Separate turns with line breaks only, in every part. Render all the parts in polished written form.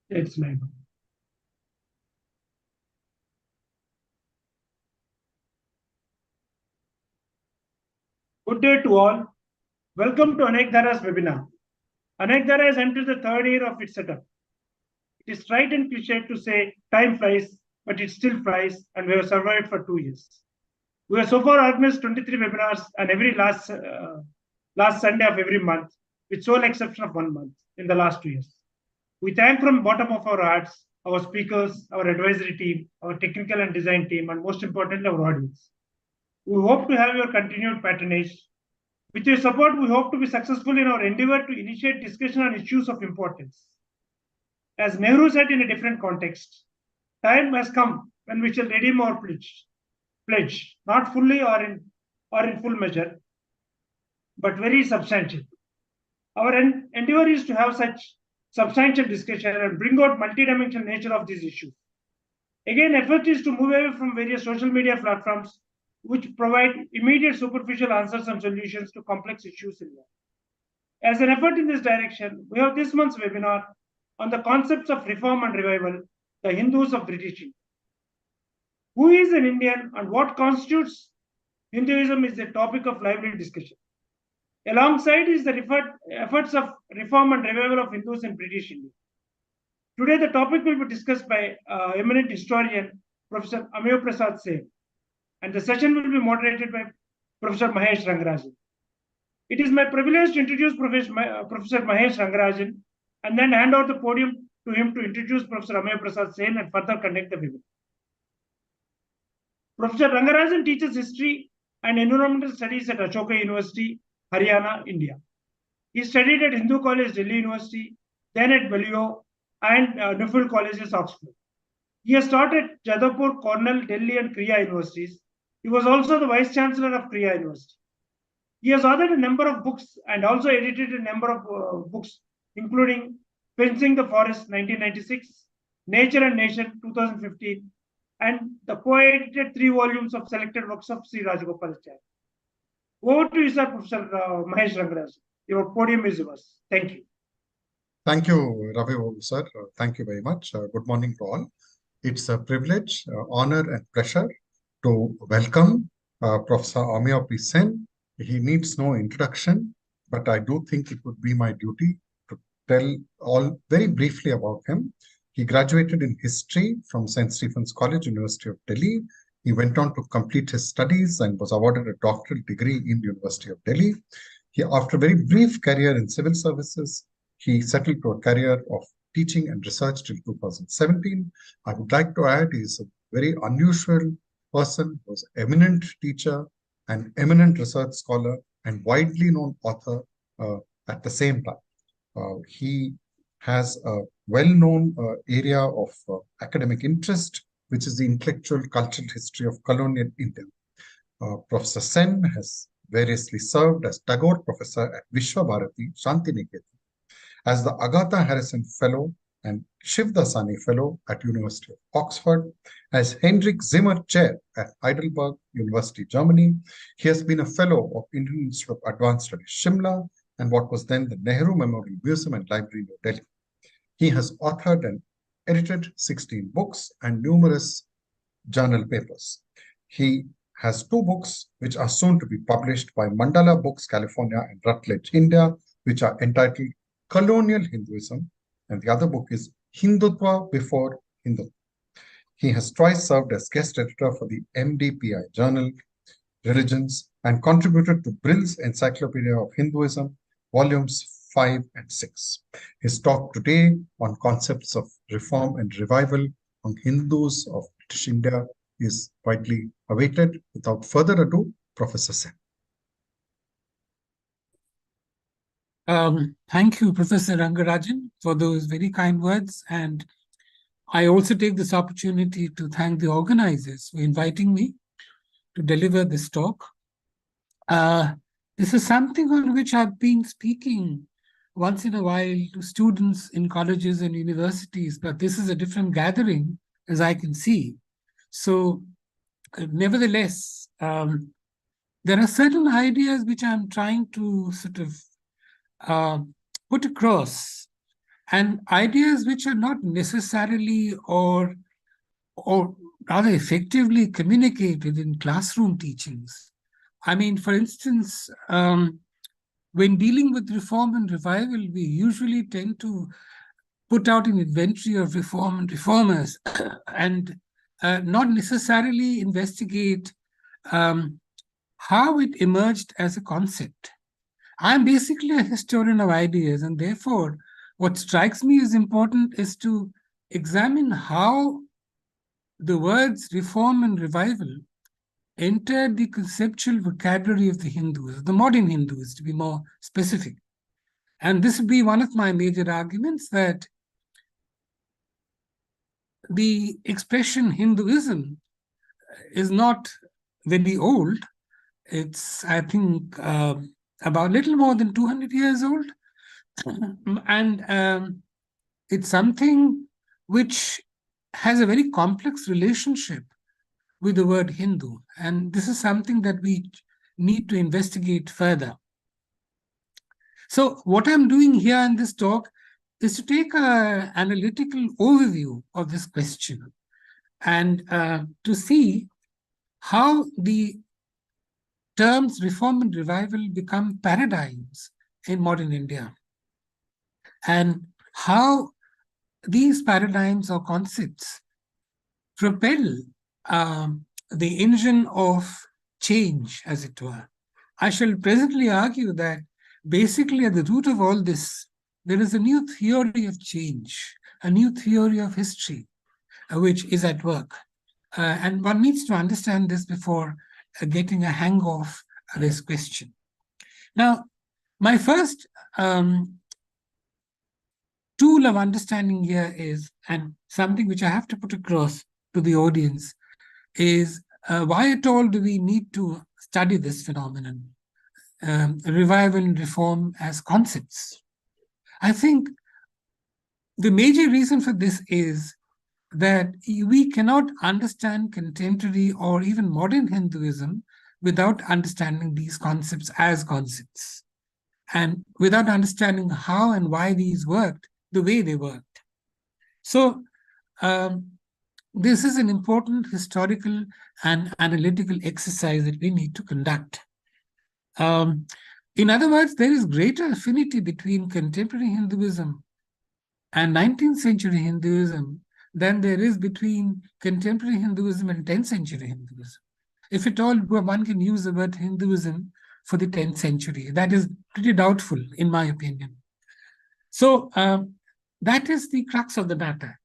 It's live. Good day to all. Welcome to Anekdhara's webinar. Anekdhara has entered the third year of its setup. It is trite and cliche to say time flies, but it still flies, and we have survived for 2 years. We have so far organized 23 webinars and every last Sunday of every month, with sole exception of 1 month in the last 2 years. We thank from the bottom of our hearts our speakers, our advisory team, our technical and design team, and most importantly, our audience. We hope to have your continued patronage. With your support, we hope to be successful in our endeavor to initiate discussion on issues of importance. As Nehru said in a different context, time has come when we shall redeem our pledge, not fully or in full measure, but very substantial. Our endeavor is to have such substantial discussion and bring out multidimensional nature of these issues. Again, effort is to move away from various social media platforms which provide immediate superficial answers and solutions to complex issues in life. As an effort in this direction, we have this month's webinar on the concepts of reform and revival, the Hindus of British India. Who is an Indian and what constitutes Hinduism is the topic of lively discussion. Alongside is the efforts of reform and revival of Hindus in British India. Today, the topic will be discussed by eminent historian Professor Amiya Prosad Sen, and the session will be moderated by Professor Mahesh Rangarajan. It is my privilege to introduce Professor Mahesh Rangarajan and then hand over the podium to him to introduce Professor Amiya Prosad Sen and further conduct the webinar. Professor Rangarajan teaches history and environmental studies at Ashoka University, Haryana, India. He studied at Hindu College, Delhi University, then at Millia and Nuffield Colleges, Oxford. He has taught at Jadavpur, Cornell, Delhi, and Kriya universities. He was also the Vice Chancellor of Kriya University. He has authored a number of books and also edited a number of books, including Fencing the Forest, 1996, Nature and Nation, 2015, and the co-edited 3 volumes of selected works of Sri Rajagopalacharya. Over to you, sir, Professor Mahesh Rangarajan. Your podium is yours. Thank you.
Thank you, Ravi, sir. Thank you very much. Good morning to all. It's a privilege, honor, and pleasure to welcome Professor Amiya Sen. He needs no introduction, but I do think it would be my duty to tell all very briefly about him. He graduated in history from St. Stephen's College, University of Delhi. He went on to complete his studies and was awarded a doctoral degree in the University of Delhi. After a very brief career in civil services, he settled to a career of teaching and research till 2017. I would like to add he is a very unusual person, who was an eminent teacher, an eminent research scholar, and widely known author at the same time. He has a well-known area of academic interest, which is the intellectual cultural history of colonial India. Professor Sen has variously served as Tagore Professor at Vishwa Bharati, Shantiniketan, as the Agatha Harrison Fellow and Shivdasani Fellow at University of Oxford, as Heinrich Zimmer Chair at Heidelberg University, Germany. He has been a Fellow of Indian Institute of Advanced Studies, Shimla, and what was then the Nehru Memorial Museum and Library, New Delhi. He has authored and edited 16 books and numerous journal papers. He has 2 books which are soon to be published by Mandala Books, California, and Routledge, India, which are entitled Colonial Hinduism, and the other book is Hindutva Before Hindutva. He has twice served as guest editor for the MDPI journal, Religions, and contributed to Brill's Encyclopedia of Hinduism, volumes 5 and 6. His talk today on concepts of reform and revival on Hindus of British India is widely awaited. Without further ado, Professor Sen.
Thank you, Professor Rangarajan, for those very kind words. And I also take this opportunity to thank the organizers for inviting me to deliver this talk. This is something on which I've been speaking once in a while to students in colleges and universities, but this is a different gathering, as I can see. So, nevertheless, there are certain ideas which I'm trying to sort of put across and ideas which are not necessarily or rather effectively communicated in classroom teachings. I mean, for instance, when dealing with reform and revival, we usually tend to put out an inventory of reform and reformers and not necessarily investigate how it emerged as a concept. I'm basically a historian of ideas, and therefore, what strikes me as important is to examine how the words reform and revival entered the conceptual vocabulary of the Hindus, the modern Hindus, to be more specific. And this would be one of my major arguments, that the expression Hinduism is not very old. It's, I think, about a little more than 200 years old. And it's something which has a very complex relationship with the word Hindu. And this is something that we need to investigate further. So what I'm doing here in this talk is to take an analytical overview of this question and to see how the terms reform and revival become paradigms in modern India, and how these paradigms or concepts propel the engine of change, as it were. I shall presently argue that basically at the root of all this, there is a new theory of change, a new theory of history, which is at work. And one needs to understand this before getting a hang of this question. Now, my first tool of understanding here is, and something which I have to put across to the audience, is why at all do we need to study this phenomenon, revival and reform as concepts? I think the major reason for this is that we cannot understand contemporary or even modern Hinduism without understanding these concepts as concepts, and without understanding how and why these worked the way they worked. So this is an important historical and analytical exercise that we need to conduct. In other words, there is greater affinity between contemporary Hinduism and 19th century Hinduism than there is between contemporary Hinduism and 10th century Hinduism. If at all one can use the word Hinduism for the 10th century, that is pretty doubtful, in my opinion. So that is the crux of the matter,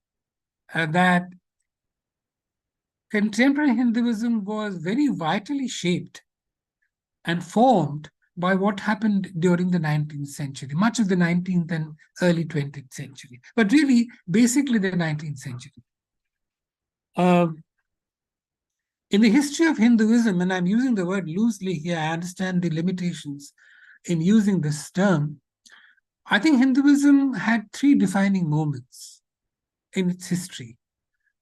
that contemporary Hinduism was very vitally shaped and formed by what happened during the 19th century, much of the 19th and early 20th century, but really, basically the 19th century. In the history of Hinduism, and I'm using the word loosely here, I understand the limitations in using this term, I think Hinduism had three defining moments in its history.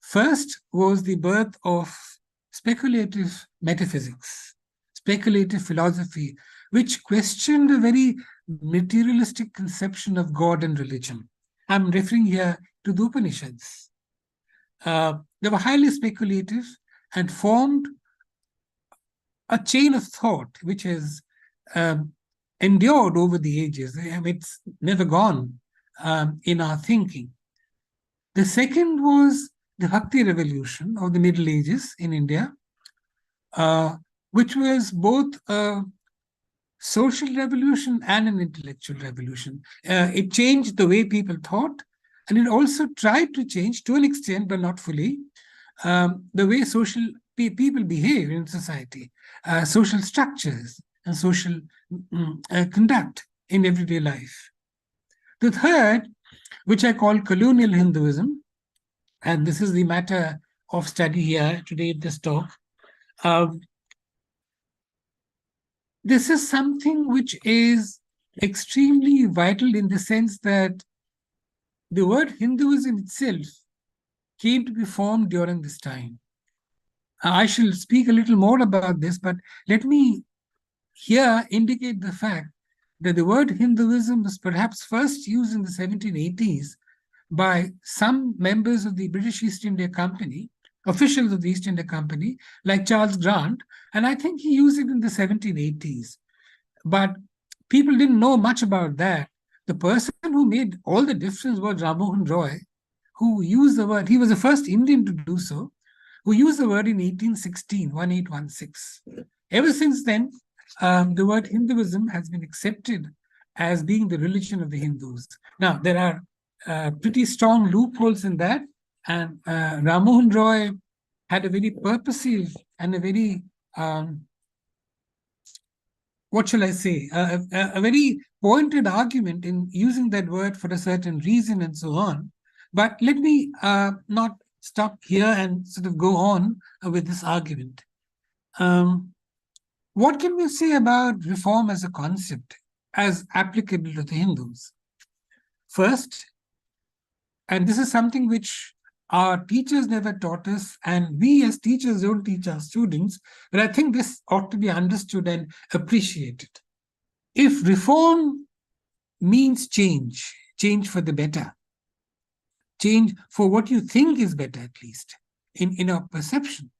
First was the birth of speculative metaphysics, speculative philosophy, which questioned a very materialistic conception of God and religion. I'm referring here to the Upanishads. They were highly speculative and formed a chain of thought which has endured over the ages. It's never gone in our thinking. The second was the Bhakti revolution of the Middle Ages in India, which was both a social revolution and an intellectual revolution. It changed the way people thought, and it also tried to change, to an extent, but not fully, the way people behave in society, social structures and social conduct in everyday life. The third, which I call colonial Hinduism, and this is the matter of study here today in this talk, this is something which is extremely vital in the sense that the word Hinduism itself came to be formed during this time. I shall speak a little more about this, but let me here indicate the fact that the word Hinduism was perhaps first used in the 1780s by some members of the British East India Company, officials of the East India Company, like Charles Grant, and I think he used it in the 1780s. But people didn't know much about that. The person who made all the difference was Ramohan Roy, who used the word, he was the first Indian to do so, who used the word in 1816, 1816. Ever since then, the word Hinduism has been accepted as being the religion of the Hindus. Now, there are pretty strong loopholes in that, and Ramohan Roy had a very purposive and a very what shall I say, a very pointed argument in using that word for a certain reason and so on. But let me not stop here and sort of go on with this argument. What can we say about reform as a concept, as applicable to the Hindus? First, and this is something which our teachers never taught us, and we as teachers don't teach our students, but I think this ought to be understood and appreciated. If reform means change, change for the better, change for what you think is better, at least, in our perception,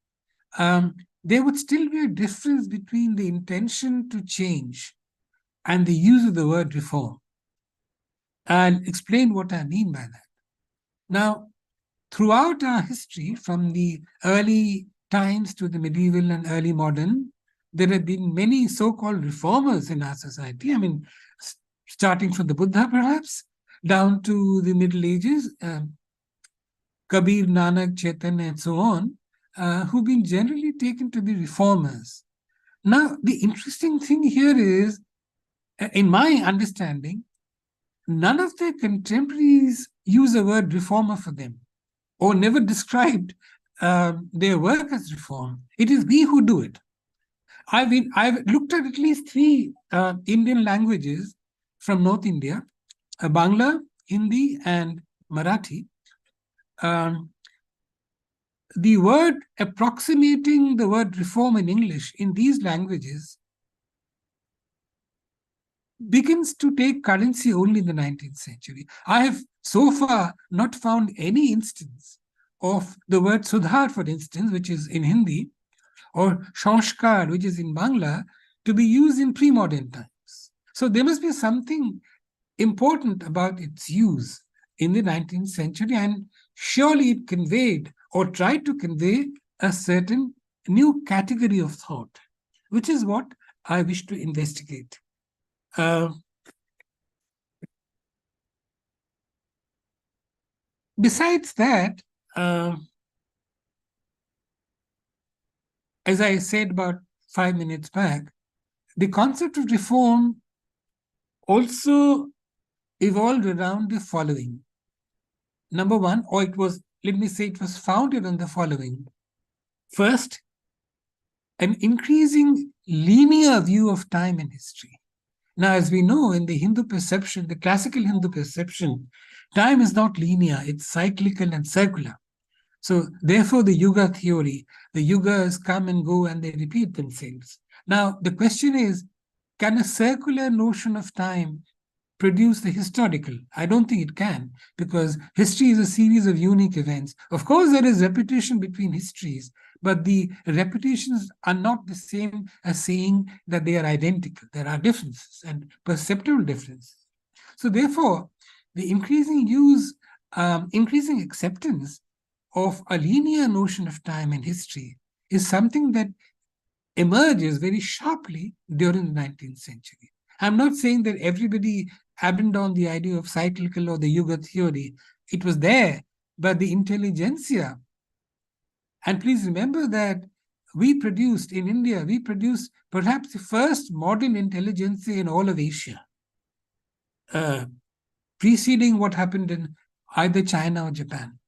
there would still be a difference between the intention to change and the use of the word reform. I'll explain what I mean by that. Now, throughout our history, from the early times to the medieval and early modern, there have been many so-called reformers in our society. I mean, starting from the Buddha, perhaps, down to the Middle Ages, Kabir, Nanak, Chaitanya, and so on, who've been generally taken to be reformers. Now, the interesting thing here is, in my understanding, none of their contemporaries use the word reformer for them, or never described their work as reform. It is we who do it. I've looked at least three Indian languages from North India, Bangla, Hindi, and Marathi. The word approximating the word reform in English in these languages begins to take currency only in the 19th century. I have so far not found any instance of the word Sudhar, for instance, which is in Hindi, or Sanskar, which is in Bangla, to be used in pre-modern times. So there must be something important about its use in the 19th century, and surely it conveyed or tried to convey a certain new category of thought, which is what I wish to investigate. Besides that, as I said about 5 minutes back, the concept of reform also evolved around the following. Number one, or it was, let me say, it was founded on the following. First, an increasing linear view of time and history. Now, as we know, in the Hindu perception, the classical Hindu perception, time is not linear, it's cyclical and circular. So therefore, the yuga theory, the yugas come and go and they repeat themselves. Now, the question is, can a circular notion of time produce the historical? I don't think it can, because history is a series of unique events. Of course, there is repetition between histories, but the repetitions are not the same as saying that they are identical. There are differences and perceptible differences. So therefore, the increasing use, increasing acceptance of a linear notion of time and history is something that emerges very sharply during the 19th century. I'm not saying that everybody abandoned the idea of cyclical or the yuga theory. It was there, but the intelligentsia, and please remember that we produced in India, we produced perhaps the first modern intelligentsia in all of Asia, preceding what happened in either China or Japan.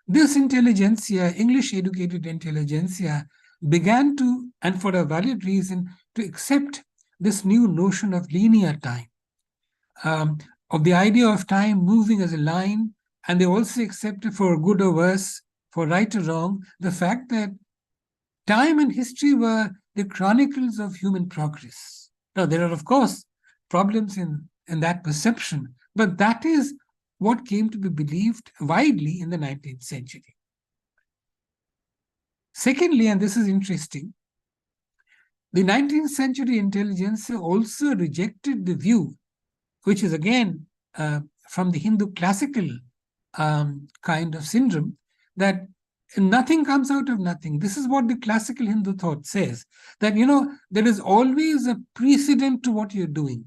This intelligentsia, English-educated intelligentsia, began to, and for a valid reason, to accept this new notion of linear time, of the idea of time moving as a line, and they also accepted, for good or worse, for right or wrong, the fact that time and history were the chronicles of human progress. Now, there are, of course, problems in that perception, but that is what came to be believed widely in the 19th century. Secondly, and this is interesting, the 19th century intelligentsia also rejected the view, which is again from the Hindu classical kind of syndrome, that nothing comes out of nothing. This is what the classical Hindu thought says, that, there is always a precedent to what you're doing.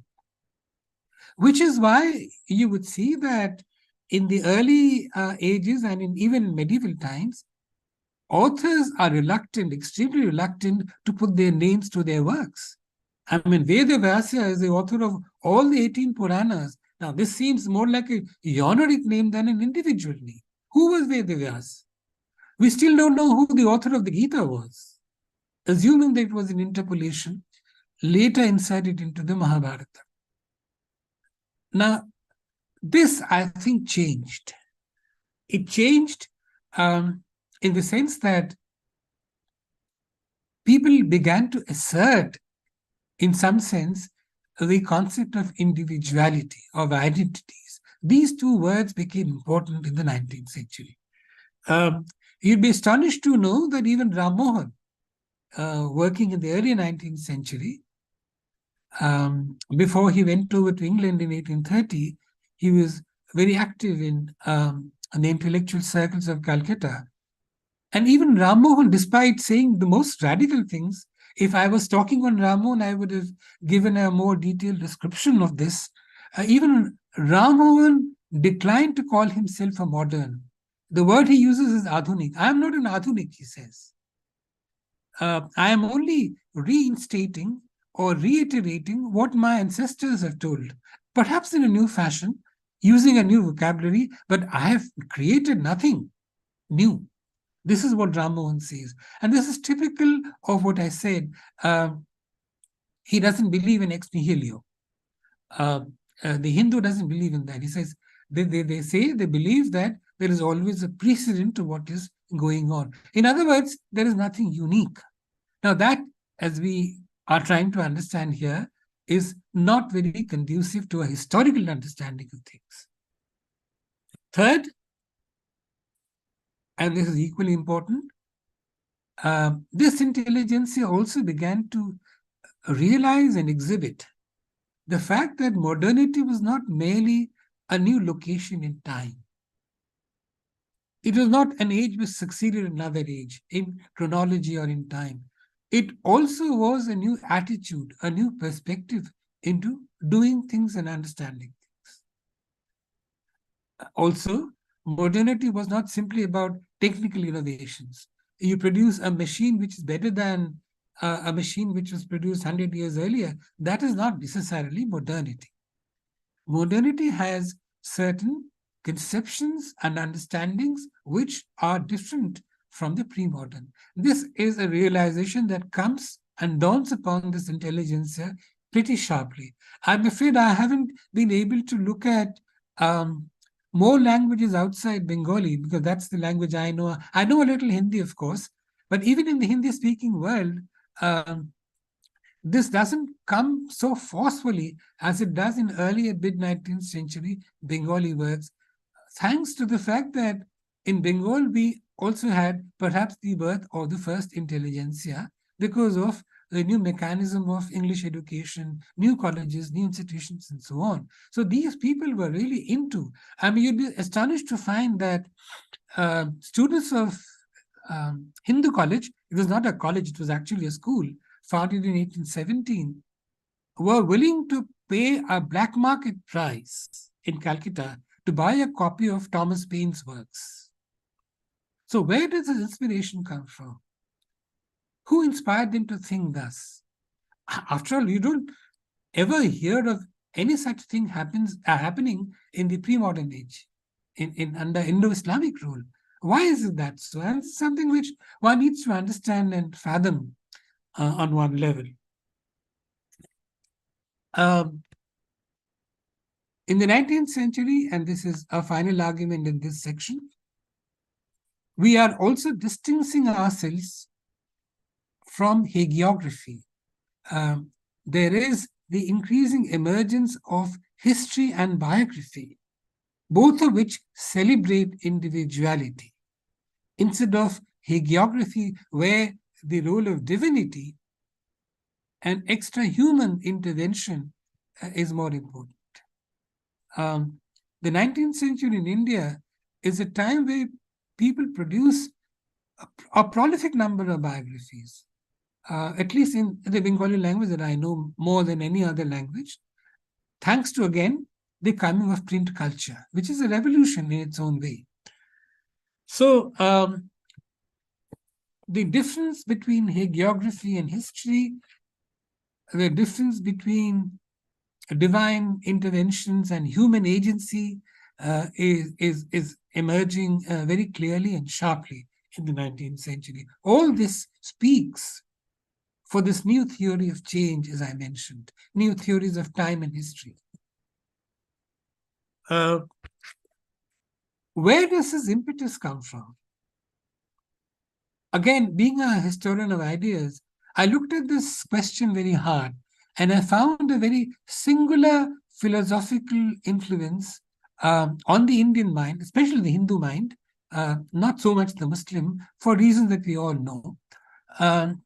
Which is why you would see that in the early ages and even in medieval times, authors are reluctant, extremely reluctant, to put their names to their works. I mean, Veda-Vyasa is the author of all the 18 Puranas. Now, this seems more like a honorific name than an individual name. Who was Veda-Vyasa? We still don't know who the author of the Gita was, assuming that it was an interpolation later inserted into the Mahabharata. Now, this, I think, changed. It changed in the sense that people began to assert, in some sense, the concept of individuality, of identities. These two words became important in the 19th century. You'd be astonished to know that even Ram Mohan, working in the early 19th century, before he went over to England in 1830, he was very active in the intellectual circles of Calcutta. And even Ram Mohan, despite saying the most radical things, if I was talking on Ram Mohan, I would have given a more detailed description of this. Even Ram Mohan declined to call himself a modern. The word he uses is adhunik. I am not an adhunik, he says. I am only reinstating or reiterating what my ancestors have told, perhaps in a new fashion, using a new vocabulary, but I have created nothing new. This is what Ram Mohan says. And this is typical of what I said. He doesn't believe in ex nihilo. The Hindu doesn't believe in that. He says, they say they believe that there is always a precedent to what is going on. In other words, there is nothing unique. Now that, as we are trying to understand here, is not very conducive to a historical understanding of things. Third, and this is equally important, this intelligentsia also began to realize and exhibit the fact that modernity was not merely a new location in time. It was not an age which succeeded another age in chronology or in time. It also was a new attitude, a new perspective into doing things and understanding things. Also, modernity was not simply about technical innovations. You produce a machine which is better than a machine which was produced 100 years earlier. That is not necessarily modernity. Modernity has certain conceptions and understandings which are different from the pre-modern. This is a realization that comes and dawns upon this intelligentsia pretty sharply. I'm afraid I haven't been able to look at more languages outside Bengali, because that's the language I know. I know a little Hindi, of course, but even in the Hindi-speaking world, this doesn't come so forcefully as it does in early mid-19th century Bengali works, thanks to the fact that in Bengal we also had perhaps the birth of the first intelligentsia because of the new mechanism of English education, new colleges, new institutions, and so on. So these people were really into, I mean, you'd be astonished to find that students of Hindu college, it was not a college, it was actually a school, founded in 1817, were willing to pay a black market price in Calcutta to buy a copy of Thomas Paine's works. So where does this inspiration come from? Who inspired them to think thus? After all, you don't ever hear of any such thing happening in the pre-modern age, under Indo-Islamic rule. Why is it that so? And it's something which one needs to understand and fathom on one level. In the 19th century, and this is a final argument in this section, we are also distancing ourselves from hagiography. There is the increasing emergence of history and biography, both of which celebrate individuality, instead of hagiography, where the role of divinity and extra-human intervention is more important. The 19th century in India is a time where people produce a prolific number of biographies, at least in the Bengali language that I know more than any other language, thanks to, again, the coming of print culture, which is a revolution in its own way. So the difference between hagiography and history, the difference between divine interventions and human agency is emerging very clearly and sharply in the 19th century. All this speaks for this new theory of change, as I mentioned, new theories of time and history. Where does this impetus come from? Again, being a historian of ideas, I looked at this question very hard, and I found a very singular philosophical influence on the Indian mind, especially the Hindu mind, not so much the Muslim, for reasons that we all know. The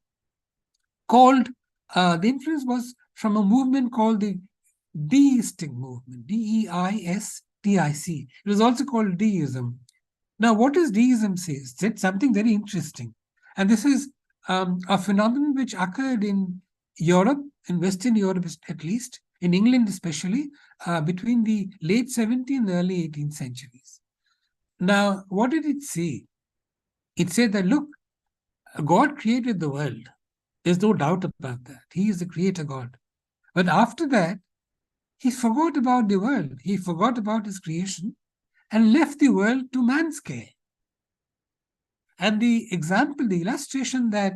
influence was from a movement called the deistic movement, D-E-I-S-T-I-C. It was also called deism. Now, what does deism say? It's something very interesting. And this is a phenomenon which occurred in Europe, in Western Europe at least, in England especially, between the late 17th and early 18th centuries. Now, what did it say? It said that, look, God created the world. There's no doubt about that. He is the creator God. But after that, he forgot about the world. He forgot about his creation and left the world to man's care. And the example, the illustration that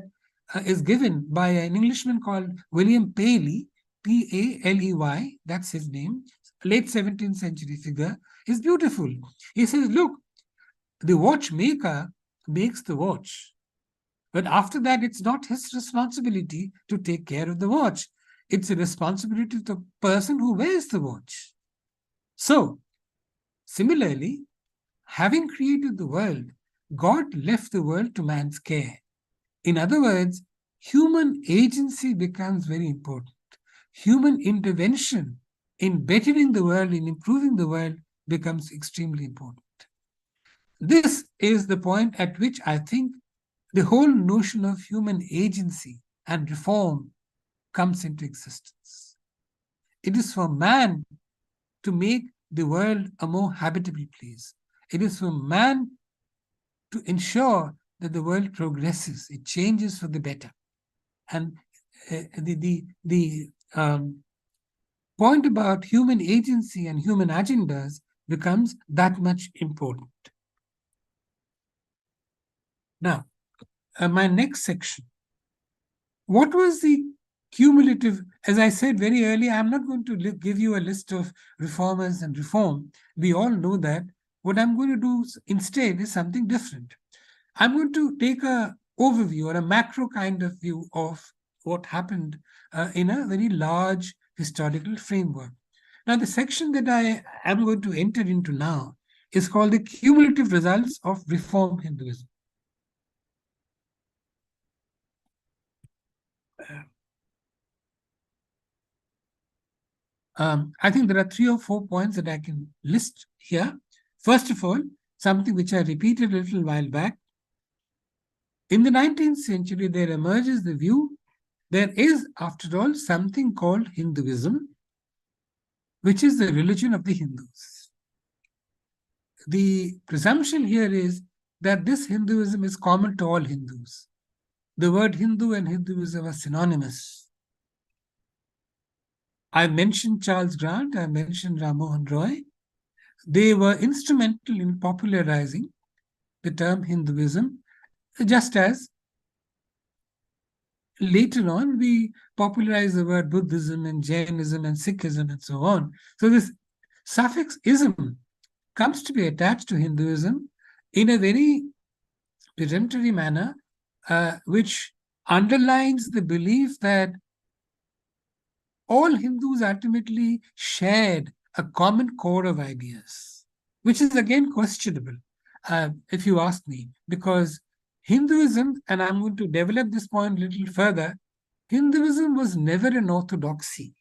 is given by an Englishman called William Paley, P-A-L-E-Y, that's his name, late 17th century figure, is beautiful. He says, look, the watchmaker makes the watch. But after that, it's not his responsibility to take care of the watch. It's a responsibility of the person who wears the watch. So, similarly, having created the world, God left the world to man's care. In other words, human agency becomes very important. Human intervention in bettering the world, in improving the world, becomes extremely important. This is the point at which I think the whole notion of human agency and reform comes into existence. It is for man to make the world a more habitable place. It is for man to ensure that the world progresses, it changes for the better. And the point about human agency and human agendas becomes that much important. Now, my next section. What was the cumulative, as I said very early, I'm not going to give you a list of reformers and reform. We all know that. What I'm going to do instead is something different. I'm going to take an overview or a macro kind of view of what happened in a very large historical framework. Now, the section that I am going to enter into now is called the cumulative results of reform Hinduism. I think there are 3 or 4 points that I can list here. First of all, something which I repeated a little while back. In the 19th century, there emerges the view there is, after all, something called Hinduism, which is the religion of the Hindus. The presumption here is that this Hinduism is common to all Hindus. The word Hindu and Hinduism are synonymous. I mentioned Charles Grant, I mentioned Ram Mohan Roy. They were instrumental in popularizing the term Hinduism, just as later on we popularized the word Buddhism and Jainism and Sikhism and so on. So this suffix ism comes to be attached to Hinduism in a very peremptory manner, which underlines the belief that all Hindus ultimately shared a common core of ideas, which is again questionable, if you ask me, because Hinduism, and I'm going to develop this point a little further, Hinduism was never an orthodoxy.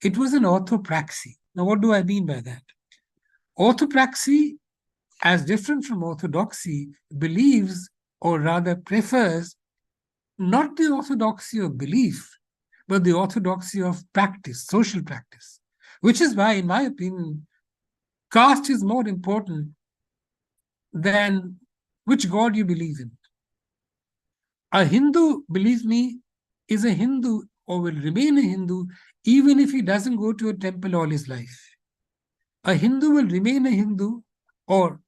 It was an orthopraxy. Now, what do I mean by that? Orthopraxy, as different from orthodoxy, believes, or rather prefers, not the orthodoxy of belief, but the orthodoxy of practice, social practice, which is why, in my opinion, caste is more important than which God you believe in. A Hindu, believe me, is a Hindu or will remain a Hindu even if he doesn't go to a temple all his life. A Hindu will remain a Hindu, or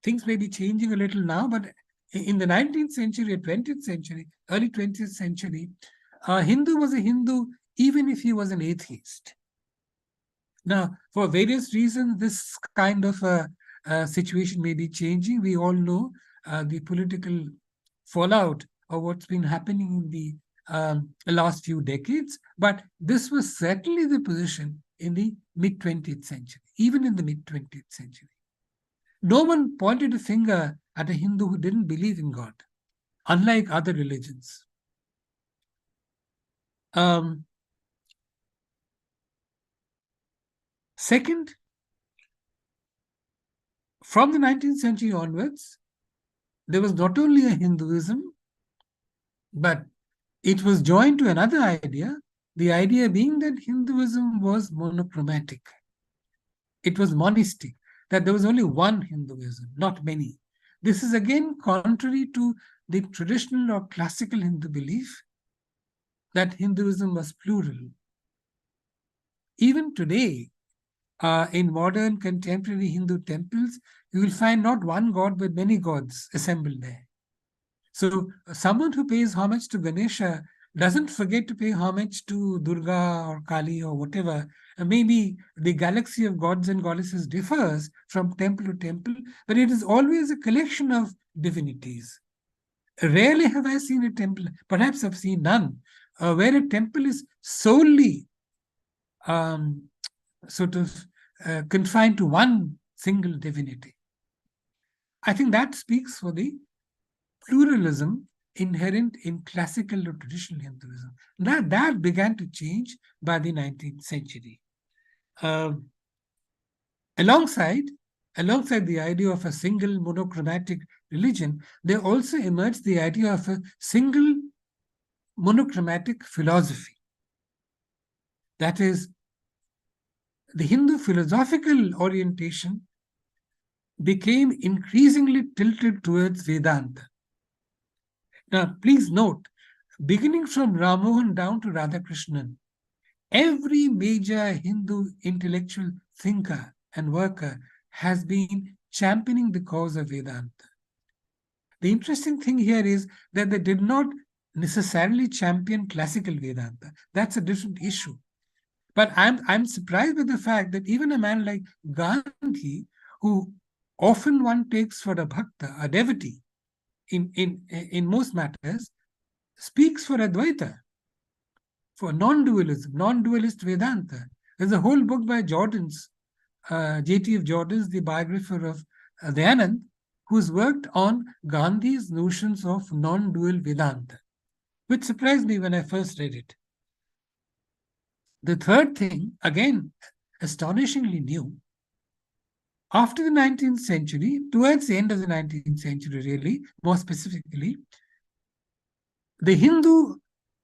things may be changing a little now, but in the 19th century or 20th century, early 20th century, a Hindu was a Hindu even if he was an atheist. Now, for various reasons, this kind of a situation may be changing. We all know the political fallout of what's been happening in the last few decades, but this was certainly the position in the mid-20th century, even in the mid-20th century. No one pointed a finger at a Hindu who didn't believe in God, unlike other religions. Second, from the 19th century onwards, there was not only a Hinduism, but it was joined to another idea, the idea being that Hinduism was monochromatic. It was monistic, that there was only one Hinduism, not many. This is again contrary to the traditional or classical Hindu belief that Hinduism was plural. Even today, in modern contemporary Hindu temples, you will find not one god but many gods assembled there. So someone who pays homage to Ganesha doesn't forget to pay homage to Durga or Kali or whatever. Maybe the galaxy of gods and goddesses differs from temple to temple, but it is always a collection of divinities. Rarely have I seen a temple, perhaps I've seen none, where a temple is solely confined to one single divinity. I think that speaks for the pluralism inherent in classical or traditional Hinduism. That began to change by the 19th century. Alongside the idea of a single monochromatic religion, there also emerged the idea of a single monochromatic philosophy. That is, the Hindu philosophical orientation became increasingly tilted towards Vedanta. Now, please note, beginning from Ramohan down to Radhakrishnan, every major Hindu intellectual thinker and worker has been championing the cause of Vedanta. The interesting thing here is that they did not necessarily champion classical Vedanta. That's a different issue. But I'm surprised by the fact that even a man like Gandhi, who often one takes for a bhakta, a devotee, in most matters, speaks for Advaita, for non-dualism, non-dualist Vedanta. There's a whole book by Jordans, J.T. of Jordans, the biographer of Dayanand, who's worked on Gandhi's notions of non-dual Vedanta, which surprised me when I first read it. The third thing, again, astonishingly new, after the 19th century, towards the end of the 19th century, really, more specifically, the Hindu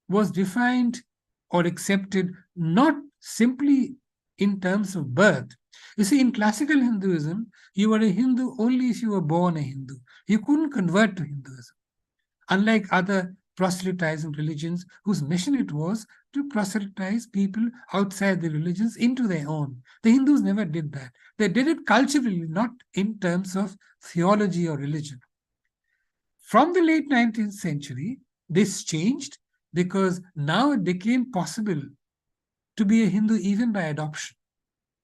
was defined or accepted not simply in terms of birth. You see, in classical Hinduism, you were a Hindu only if you were born a Hindu. You couldn't convert to Hinduism. Unlike other proselytizing religions whose mission it was to proselytize people outside the religions into their own. The Hindus never did that. They did it culturally, not in terms of theology or religion. From the late 19th century, this changed because now it became possible to be a Hindu even by adoption,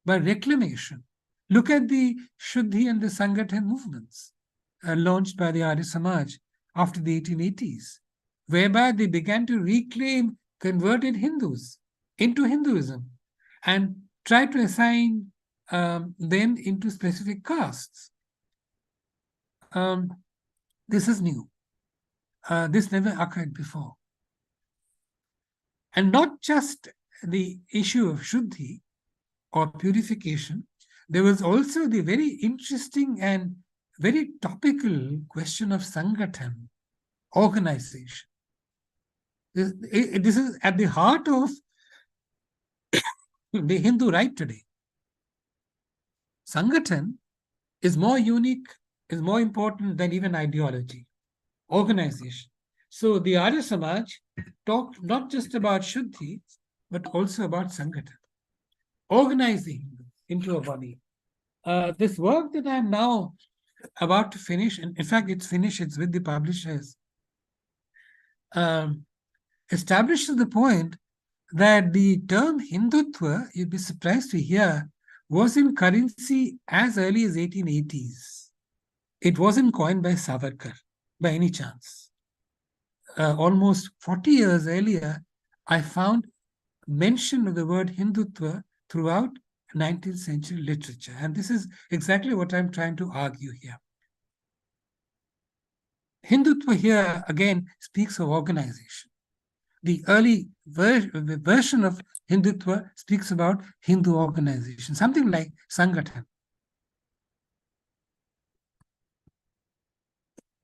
by reclamation. Look at the Shuddhi and the Sangathan movements launched by the Arya Samaj after the 1880s, whereby they began to reclaim converted Hindus into Hinduism and try to assign them into specific castes. This is new. This never occurred before. And not just the issue of Shuddhi or purification, there was also the very interesting and very topical question of Sangathan, organization. This is at the heart of the Hindu right today. Sangathan is more unique, is more important than even ideology, organization. So the Arya Samaj talked not just about Shuddhi, but also about Sangathan, organizing into a body. This work that I'm now about to finish, and in fact, it's finished, it's with the publishers, establishes the point that the term Hindutva, you'd be surprised to hear, was in currency as early as 1880s. It wasn't coined by Savarkar by any chance. Almost 40 years earlier, I found mention of the word Hindutva throughout 19th century literature. And this is exactly what I'm trying to argue here. Hindutva here, again, speaks of organization. The early version of Hindutva speaks about Hindu organization, something like Sangathan.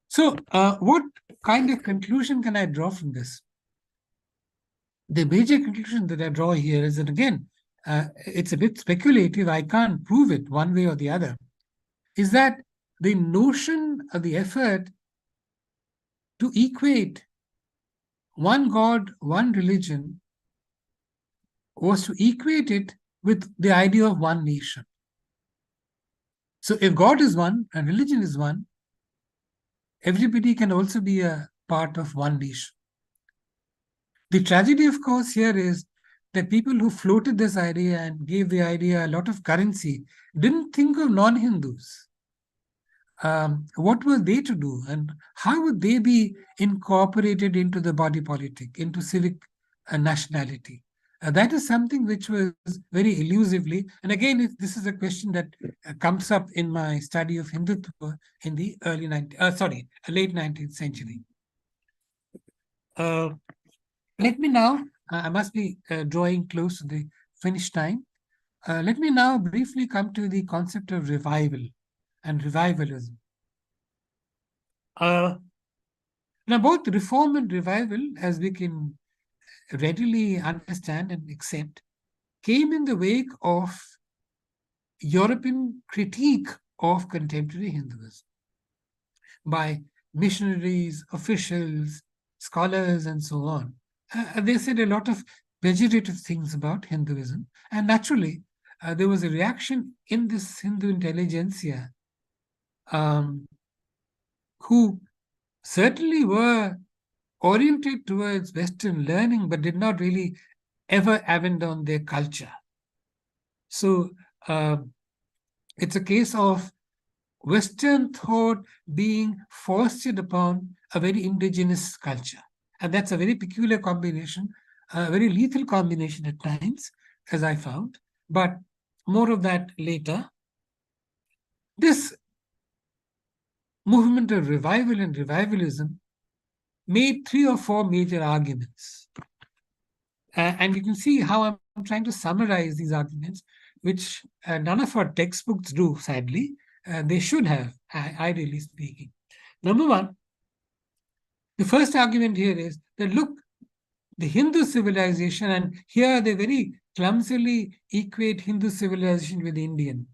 So what kind of conclusion can I draw from this? The major conclusion that I draw here is that, again, it's a bit speculative. I can't prove it one way or the other. Is that the notion of the effort to equate one God, one religion, was to equate it with the idea of one nation. So if God is one and religion is one, everybody can also be a part of one nation. The tragedy, of course, here is that people who floated this idea and gave the idea a lot of currency didn't think of non-Hindus. What were they to do, and how would they be incorporated into the body politic, into civic nationality? That is something which was very elusively, and again, this is a question that comes up in my study of Hindutva in the late 19th century. Let me now, I must be drawing close to the finish time. Let me now briefly come to the concept of revival and revivalism. Now, both reform and revival, as we can readily understand and accept, came in the wake of European critique of contemporary Hinduism by missionaries, officials, scholars, and so on. They said a lot of pejorative things about Hinduism, and naturally, there was a reaction in this Hindu intelligentsia who certainly were oriented towards Western learning, but did not really ever abandon their culture. So it's a case of Western thought being foisted upon a very indigenous culture. And that's a very peculiar combination, a very lethal combination at times, as I found, but more of that later. This movement of revival and revivalism made 3 or 4 major arguments. And you can see how I'm trying to summarize these arguments, which none of our textbooks do, sadly. They should have, ideally speaking. Number one, the first argument here is that, look, the Hindu civilization, and here they very clumsily equate Hindu civilization with Indian,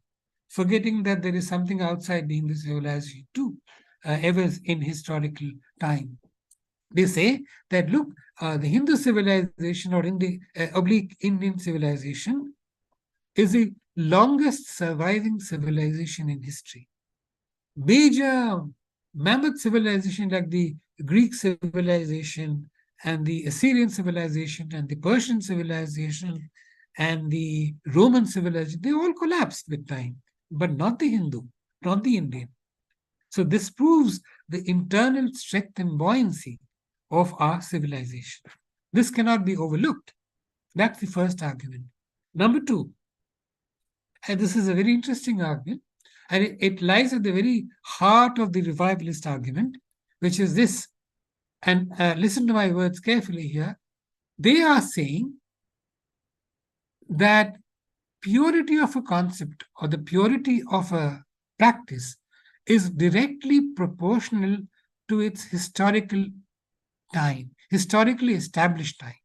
forgetting that there is something outside the Hindu civilization too, ever in historical time. They say that, look, the Hindu civilization or oblique Indian civilization is the longest surviving civilization in history. Major mammoth civilization like the Greek civilization and the Assyrian civilization and the Persian civilization and the Roman civilization, they all collapsed with time, but not the Hindu, not the Indian. So this proves the internal strength and buoyancy of our civilization. This cannot be overlooked. That's the first argument. Number two, and this is a very interesting argument, and it lies at the very heart of the revivalist argument, which is this. And listen to my words carefully here. They are saying that purity of a concept or the purity of a practice is directly proportional to its historical time, historically established time.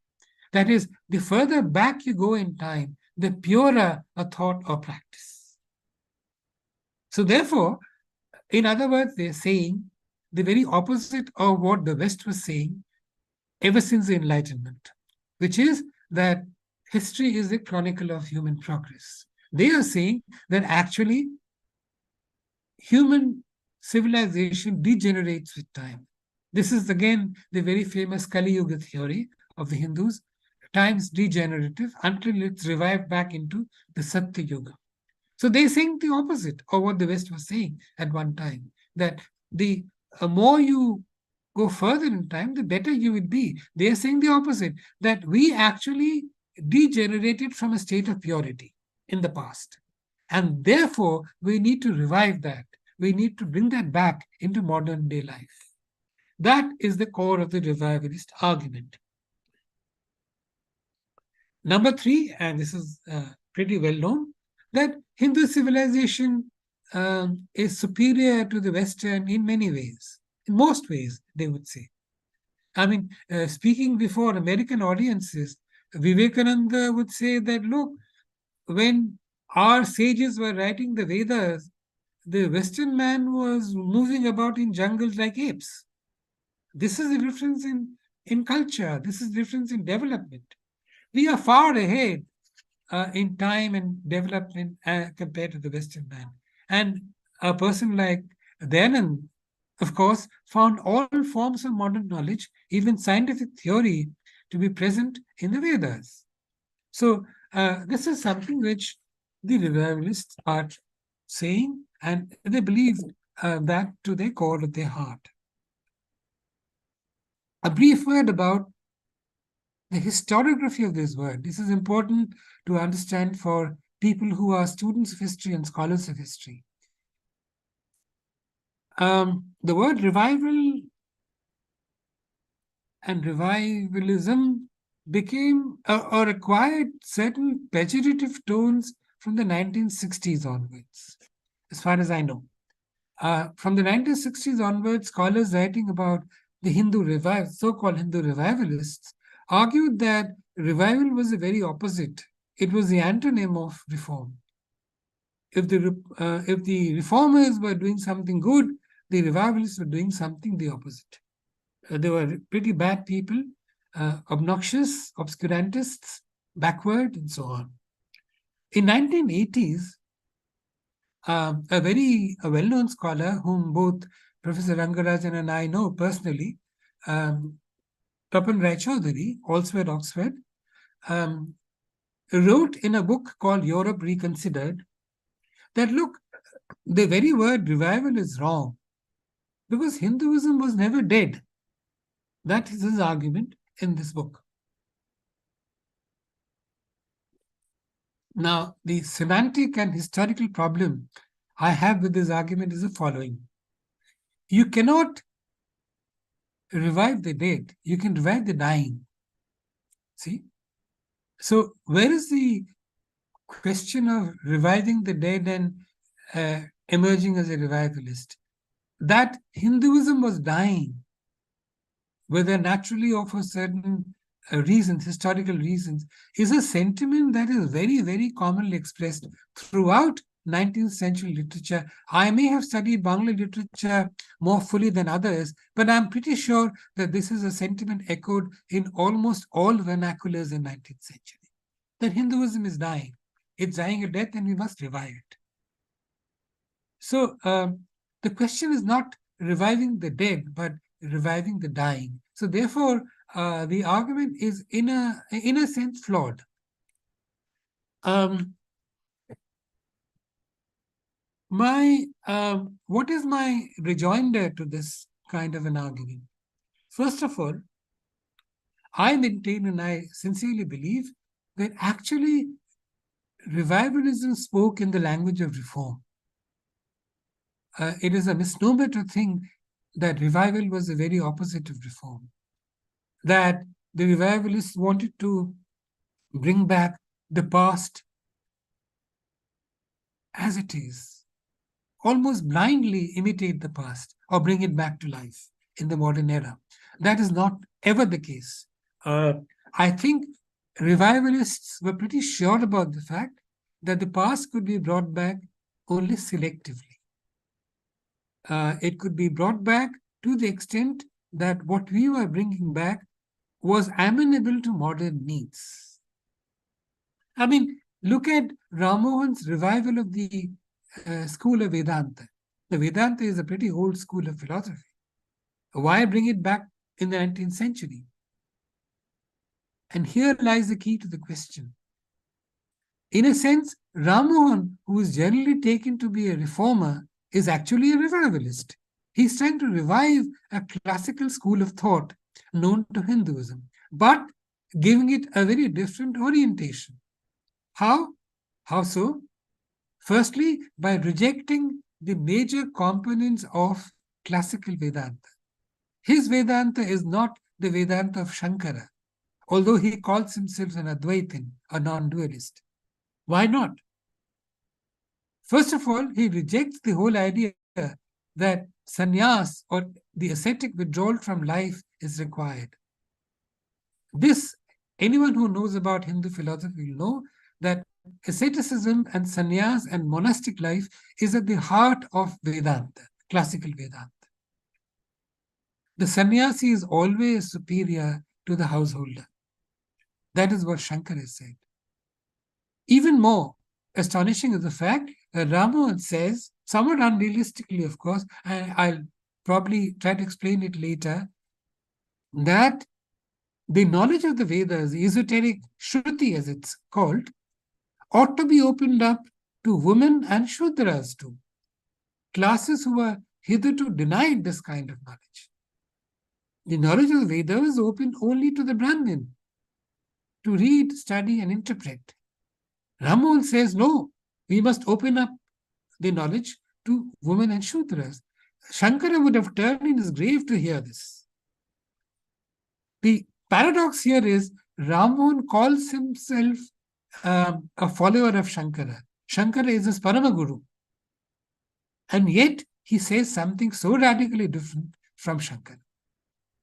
That is, the further back you go in time, the purer a thought or practice. So therefore, in other words, they're saying the very opposite of what the West was saying ever since the Enlightenment, which is that history is a chronicle of human progress. They are saying that actually human civilization degenerates with time. This is again the very famous Kali Yuga theory of the Hindus. Time's degenerative until it's revived back into the Satya Yuga. So they're saying the opposite of what the West was saying at one time, that the more you go further in time, the better you would be. They're saying the opposite, that we actually degenerated from a state of purity in the past. And therefore, we need to revive that. We need to bring that back into modern day life. That is the core of the revivalist argument. Number three, and this is pretty well known, that Hindu civilization is superior to the Western in many ways. In most ways, they would say. I mean, speaking before American audiences, Vivekananda would say that, look, when our sages were writing the Vedas, the Western man was moving about in jungles like apes. This is the difference in culture. This is the difference in development. We are far ahead in time and development compared to the Western man. And a person like Dayanand, of course, found all forms of modern knowledge, even scientific theory, to be present in the Vedas. So this is something which the revivalists are saying, and they believe that to the core of their heart. A brief word about the historiography of this word. This is important to understand for people who are students of history and scholars of history. The word revival and revivalism became or acquired certain pejorative tones from the 1960s onwards, as far as I know. From the 1960s onwards, scholars writing about the so-called Hindu revivalists, argued that revival was the very opposite. It was the antonym of reform. If the reformers were doing something good, the revivalists were doing something the opposite. They were pretty bad people, obnoxious, obscurantists, backward, and so on. In 1980s, a well-known scholar whom both Professor Rangarajan and I know personally, Tapan Rai Chaudhary, also at Oxford, wrote in a book called Europe Reconsidered that, look, the very word revival is wrong because Hinduism was never dead. That is his argument in this book. Now, the semantic and historical problem I have with this argument is the following. You cannot revive the dead. You can revive the dying. See? So where is the question of reviving the dead and emerging as a revivalist? That Hinduism was dying, whether naturally or for certain reasons, historical reasons, is a sentiment that is very, very commonly expressed throughout 19th century literature. I may have studied Bangla literature more fully than others, but I'm pretty sure that this is a sentiment echoed in almost all vernaculars in 19th century. That Hinduism is dying. It's dying a death and we must revive it. So the question is not reviving the dead, but reviving the dying. So therefore, the argument is in a sense flawed. What is my rejoinder to this kind of an argument? First of all, I maintain and I sincerely believe that actually revivalism spoke in the language of reform. It is a misnomer to think that revival was the very opposite of reform, that the revivalists wanted to bring back the past as it is, almost blindly imitate the past or bring it back to life in the modern era. That is not ever the case. I think revivalists were pretty sure about the fact that the past could be brought back only selectively. It could be brought back to the extent that what we were bringing back was amenable to modern needs. I mean, look at Ramohan's revival of the school of Vedanta. The Vedanta is a pretty old school of philosophy. Why bring it back in the 19th century? And here lies the key to the question. In a sense, Ramohan, who is generally taken to be a reformer, is actually a revivalist. He's trying to revive a classical school of thought known to Hinduism, but giving it a very different orientation. How? How so? Firstly, by rejecting the major components of classical Vedanta. His Vedanta is not the Vedanta of Shankara, although he calls himself an Advaitin, a non-dualist. Why not? First of all, he rejects the whole idea that sannyas or the ascetic withdrawal from life is required. This, anyone who knows about Hindu philosophy will know that asceticism and sannyas and monastic life is at the heart of Vedanta, classical Vedanta. The sannyasi is always superior to the householder. That is what Shankara said. Even more astonishing is the fact that Ramohan says, somewhat unrealistically, of course, and I'll probably try to explain it later, that the knowledge of the Vedas, the esoteric Shruti as it's called, ought to be opened up to women and Shudras too, classes who were hitherto denied this kind of knowledge. The knowledge of the Vedas is open only to the Brahmin to read, study, and interpret. Ramohan says, no, we must open up the knowledge to women and Shudras. Shankara would have turned in his grave to hear this. The paradox here is Ramohan calls himself a follower of Shankara. Shankara is his Paramaguru. And yet he says something so radically different from Shankara.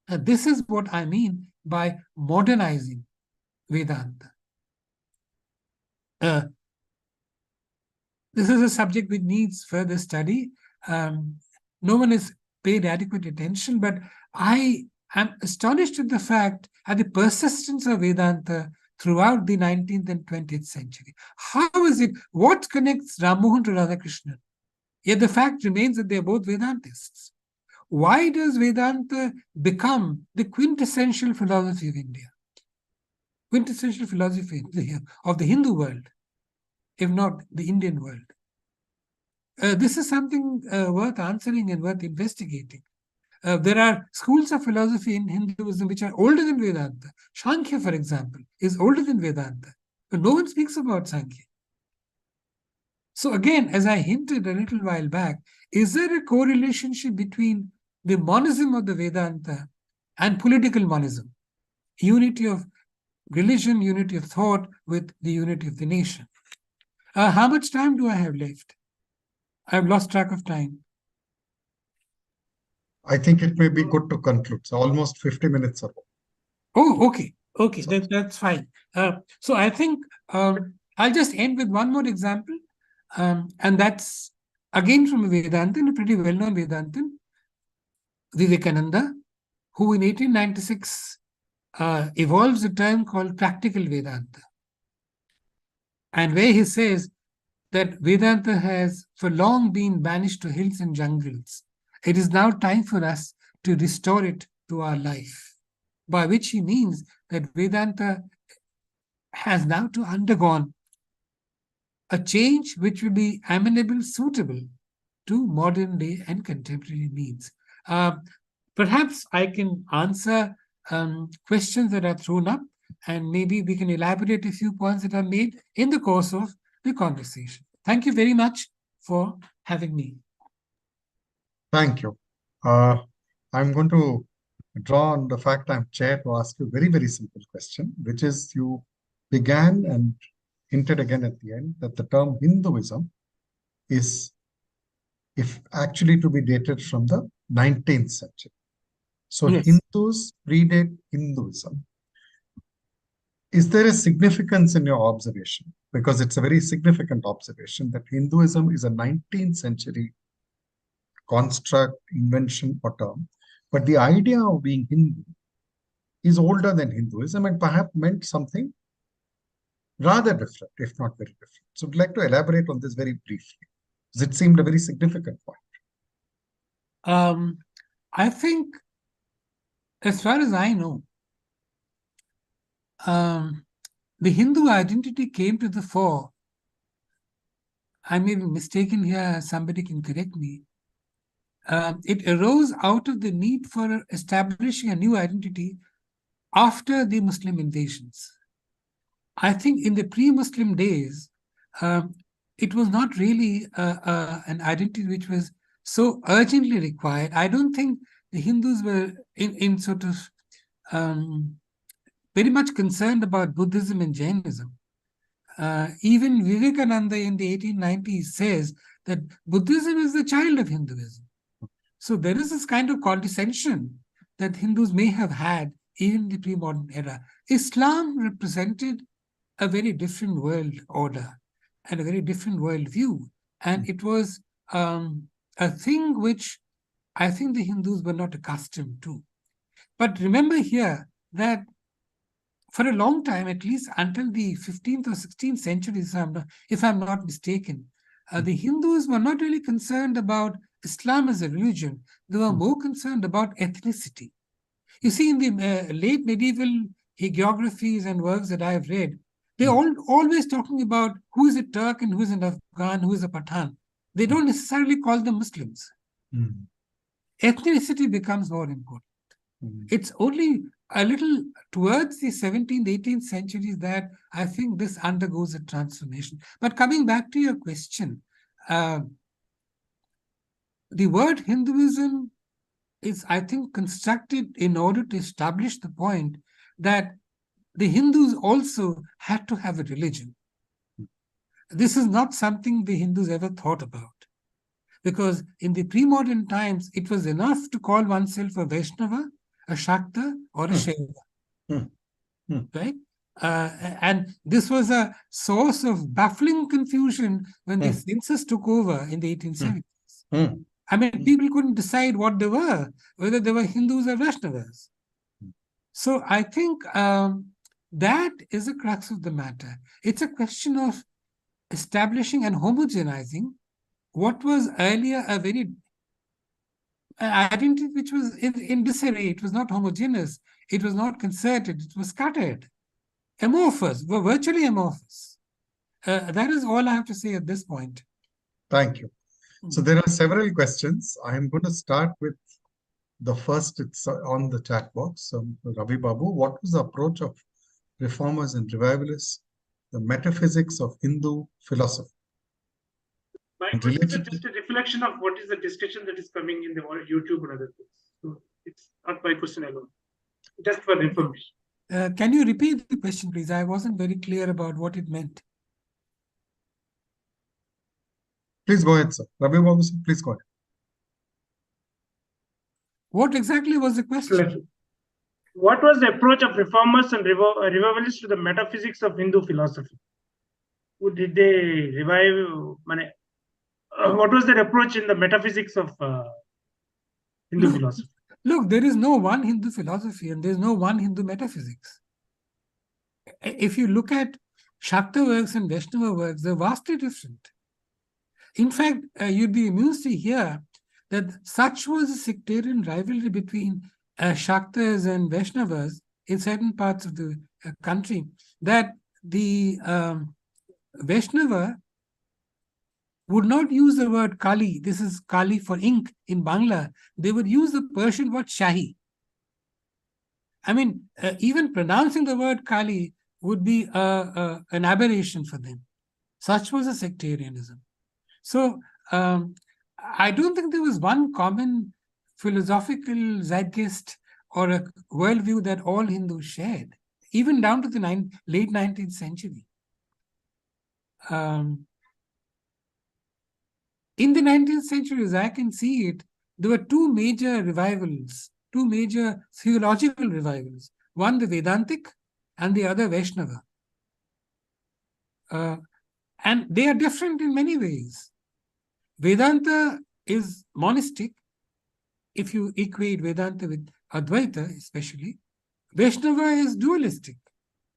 This is what I mean by modernizing Vedanta. This is a subject which needs further study. No one has paid adequate attention, but I am astonished at the fact at the persistence of Vedanta throughout the 19th and 20th century. How is it? What connects Ramohan to Radhakrishnan? Yet the fact remains that they are both Vedantists. Why does Vedanta become the quintessential philosophy of India? Quintessential philosophy of the Hindu world, if not the Indian world. This is something worth answering and worth investigating. There are schools of philosophy in Hinduism which are older than Vedanta. Sankhya, for example, is older than Vedanta. But no one speaks about Sankhya. So again, as I hinted a little while back, is there a correlationship between the monism of the Vedanta and political monism? Unity of religion, unity of thought with the unity of the nation. How much time do I have left? I've lost track of time.
I think it may be good to conclude. So almost 50 minutes ago.
Oh, okay. Okay, that's fine. So I think I'll just end with one more example. And that's again from a Vedantin, a pretty well-known Vedantin, Vivekananda, who in 1896 evolves a term called practical Vedanta. And where he says that Vedanta has for long been banished to hills and jungles. It is now time for us to restore it to our life. By which he means that Vedanta has now to undergone a change which will be amenable, suitable to modern day and contemporary needs. Perhaps I can answer questions that are thrown up and maybe we can elaborate a few points that are made in the course of the conversation. Thank you very much for having me.
Thank you. I'm going to draw on the fact I'm chair to ask you a very, very simple question, which is you began and hinted again at the end that the term Hinduism is if actually to be dated from the 19th century. So
Yes.
Hindus predate Hinduism. Is there a significance in your observation? Because it's a very significant observation that Hinduism is a 19th century construct, invention, or term. But the idea of being Hindu is older than Hinduism and perhaps meant something rather different, if not very different. So I'd like to elaborate on this very briefly, because it seemed a very significant point.
I think, as far as I know, the Hindu identity came to the fore. I may be mistaken here, somebody can correct me. It arose out of the need for establishing a new identity after the Muslim invasions. I think in the pre-Muslim days, it was not really an identity which was so urgently required. I don't think the Hindus were in sort of very much concerned about Buddhism and Jainism. Even Vivekananda in the 1890s says that Buddhism is the child of Hinduism. So there is this kind of condescension that Hindus may have had even in the pre-modern era. Islam represented a very different world order and a very different world view. And it was a thing which I think the Hindus were not accustomed to. But remember here that for a long time, at least until the 15th or 16th century, if I'm not mistaken, the Hindus were not really concerned about Islam as a religion. They were more concerned about ethnicity. You see, in the late medieval hagiographies and works that I have read, they're always talking about who is a Turk and who is an Afghan, who is a Pathan. They don't necessarily call them Muslims. Ethnicity becomes more important. It's only a little towards the 17th, 18th centuries that I think this undergoes a transformation. But coming back to your question, the word Hinduism is, I think, constructed in order to establish the point that the Hindus also had to have a religion. This is not something the Hindus ever thought about. Because in the pre-modern times, it was enough to call oneself a Vaishnava, a Shakta, or a Shaiva. Right? And this was a source of baffling confusion when the census took over in the 1870s. I mean, people couldn't decide what they were, whether they were Hindus or Vaishnavas. So I think that is the crux of the matter. It's a question of establishing and homogenizing what was earlier a very identity which was in disarray. It was not homogeneous. It was not concerted. It was scattered. Amorphous, were virtually amorphous. That is all I have to say at this point.
Thank you. So there are several questions. I am going to start with the first. It's on the chat box. Ravi Babu, what was the approach of reformers and revivalists, the metaphysics of Hindu philosophy?
My question is just a reflection of what is the discussion that is coming in the YouTube and other things. So it's not my question alone. Just for information.
Can you repeat the question, please? I wasn't very clear about what it meant.
Please go ahead, sir. Ravi Babu, sir, please go ahead.
What exactly was the question?
What was the approach of reformers and revivalists to the metaphysics of Hindu philosophy? Did they revive? What was their approach in the metaphysics of Hindu philosophy?
Look, there is no one Hindu philosophy and there is no one Hindu metaphysics. If you look at Shakta works and Vaishnava works, they're vastly different. In fact, you'd be amused to hear that such was a sectarian rivalry between Shaktas and Vaishnavas in certain parts of the country that the Vaishnava would not use the word Kali. This is Kali for ink in Bangla. They would use the Persian word Shahi. I mean, even pronouncing the word Kali would be an aberration for them. Such was a sectarianism. So I don't think there was one common philosophical zeitgeist or a worldview that all Hindus shared, even down to the late 19th century. In the 19th century, as I can see it, there were two major revivals, two major theological revivals. One, the Vedantic, and the other, Vaishnava. And they are different in many ways. Vedanta is monistic, if you equate Vedanta with Advaita, especially. Vaishnava is dualistic.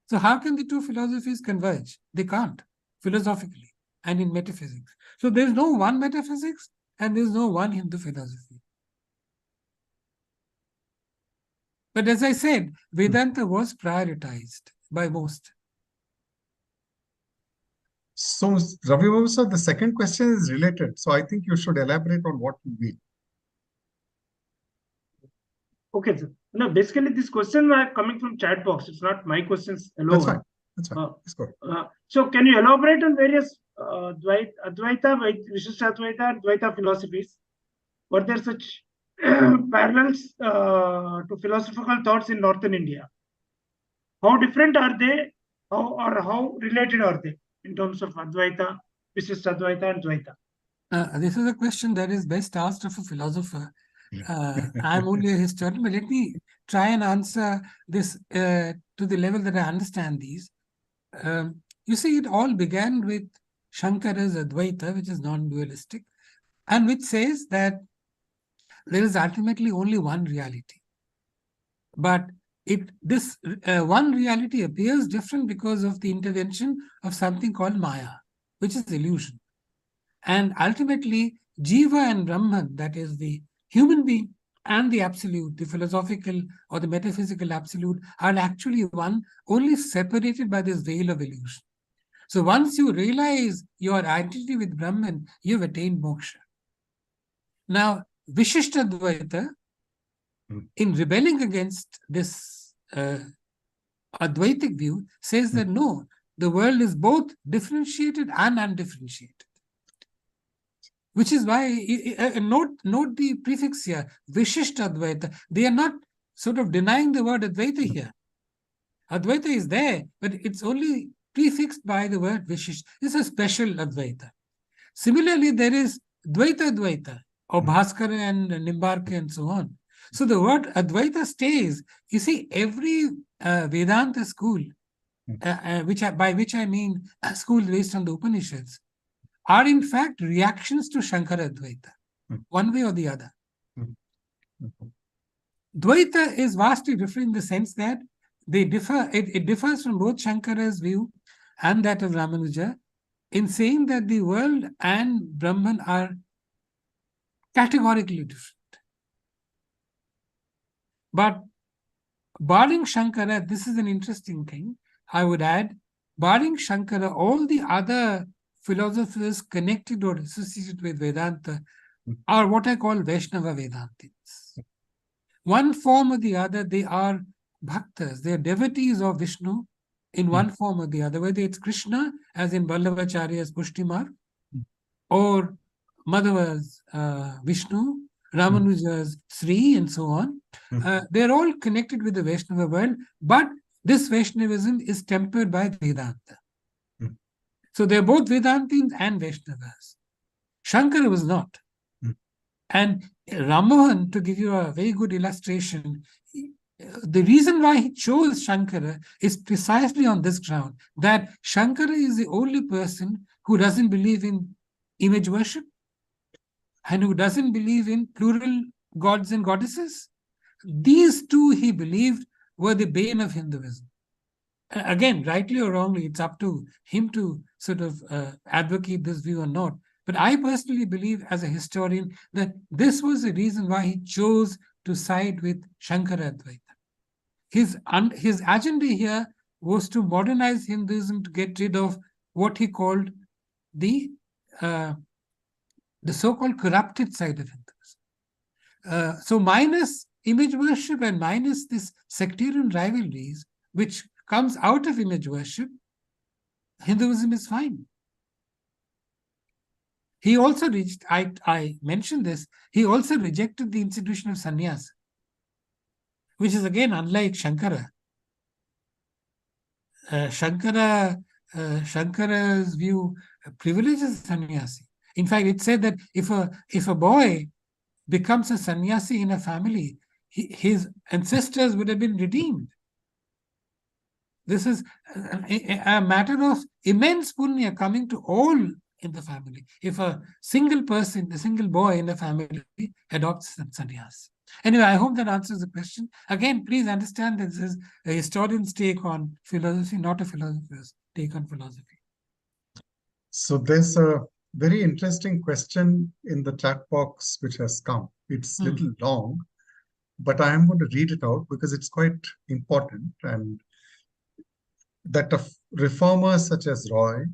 So how can the two philosophies converge? They can't, philosophically and in metaphysics. So there's no one metaphysics and there's no one Hindu philosophy. But as I said, Vedanta was prioritized by most.
So, Ravi Babu sir, the second question is related. So I think you should elaborate on what you mean.
Okay, sir. No, basically these questions are coming from chat box. It's not my questions alone.
That's fine. That's fine. Let's go.
So can you elaborate on various Advaita, Vishishtadvaita, and Dvaita philosophies? Were there such parallels to philosophical thoughts in northern India? How different are they? How related are they in terms of Advaita, Vishishtadvaita, and Dvaita?
This is a question that is best asked of a philosopher. I'm only a historian, but let me try and answer this to the level that I understand these. You see, it all began with Shankara's Advaita, which is non-dualistic, and which says that there is ultimately only one reality. But this one reality appears different because of the intervention of something called Maya, which is illusion. And ultimately, Jiva and Brahman, that is the human being and the absolute, the philosophical or the metaphysical absolute, are actually one, only separated by this veil of illusion. So once you realize your identity with Brahman, you've attained moksha. Now, Vishishtadvaita, in rebelling against this Advaitic view, says that no, the world is both differentiated and undifferentiated. Which is why, note the prefix here, Vishishtadvaita. They are not sort of denying the word Advaita here. Advaita is there, but it's only prefixed by the word Vishisht. This is a special Advaita. Similarly, there is Dvaita, or Bhaskara and Nimbarka and so on. So the word Advaita stays. You see, every Vedanta school, by which I mean schools based on the Upanishads, are in fact reactions to Shankara Advaita, one way or the other. Dvaita is vastly different in the sense that they differ. It differs from both Shankara's view and that of Ramanuja in saying that the world and Brahman are categorically different. But barring Shankara, this is an interesting thing, I would add, barring Shankara, all the other philosophers connected or associated with Vedanta are what I call Vaishnava Vedantins. One form or the other, they are bhaktas, they are devotees of Vishnu in one form or the other, whether it's Krishna, as in Vallabhacharya's Pushtimar, or Madhava's Vishnu, Ramanuja's Sri, and so on. They're all connected with the Vaishnava world, but this Vaishnavism is tempered by Vedanta. So they're both Vedantins and Vaishnavas. Shankara was not. And Rammohan, to give you a very good illustration, the reason why he chose Shankara is precisely on this ground, that Shankara is the only person who doesn't believe in image worship and who doesn't believe in plural gods and goddesses. These two, he believed, were the bane of Hinduism. Again, rightly or wrongly, it's up to him to sort of advocate this view or not. But I personally believe, as a historian, that this was the reason why he chose to side with Shankara Advaita. His agenda here was to modernize Hinduism, to get rid of what he called the so-called corrupted side of Hinduism. So minus image worship and minus this sectarian rivalries, which comes out of image worship, Hinduism is fine. He also reached, I mentioned this, he also rejected the institution of sannyas, which is again unlike Shankara. Shankara's view privileges sannyasi. In fact, it said that if a boy becomes a sannyasi in a family, his ancestors would have been redeemed. This is a matter of immense punya coming to all in the family. If a single person, a single boy in the family adopts sannyas. Anyway, I hope that answers the question. Again, please understand that this is a historian's take on philosophy, not a philosopher's take on philosophy.
So there's a very interesting question in the chat box which has come. It's a little long, but I am going to read it out because it's quite important, and that of reformers such as Roy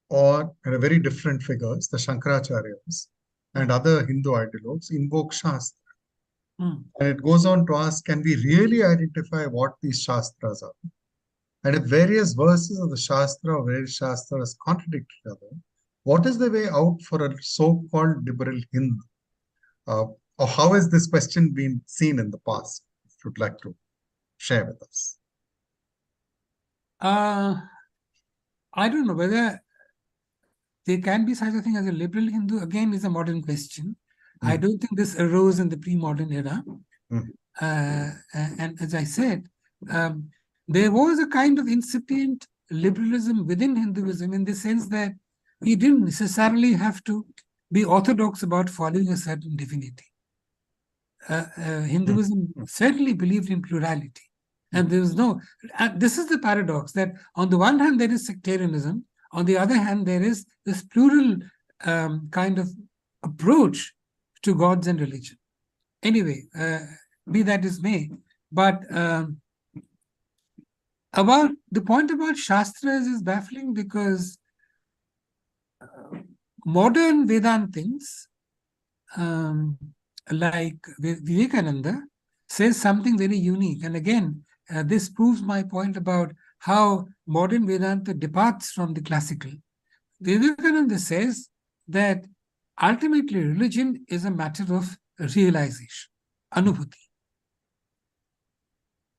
or very different figures, the Shankaracharyas and other Hindu ideologues, invoke Shastra. And it goes on to ask, can we really identify what these Shastras are? And if various verses of the Shastra or various Shastras contradict each other, what is the way out for a so-called liberal Hindu? Or how has this question been seen in the past? If you'd like to share with us.
I don't know whether there can be such a thing as a liberal Hindu. Again, is a modern question. I don't think this arose in the pre-modern era. And as I said, there was a kind of incipient liberalism within Hinduism in the sense that we didn't necessarily have to be orthodox about following a certain divinity. Hinduism certainly believed in plurality. And there was no, this is the paradox, that on the one hand, there is sectarianism. On the other hand, there is this plural kind of approach to gods and religion. Anyway, be that as may, but about the point about Shastras is baffling because modern Vedantins, like Vivekananda, says something very unique. And again, this proves my point about how modern Vedanta departs from the classical. Vivekananda says that ultimately religion is a matter of realization, anubhuti.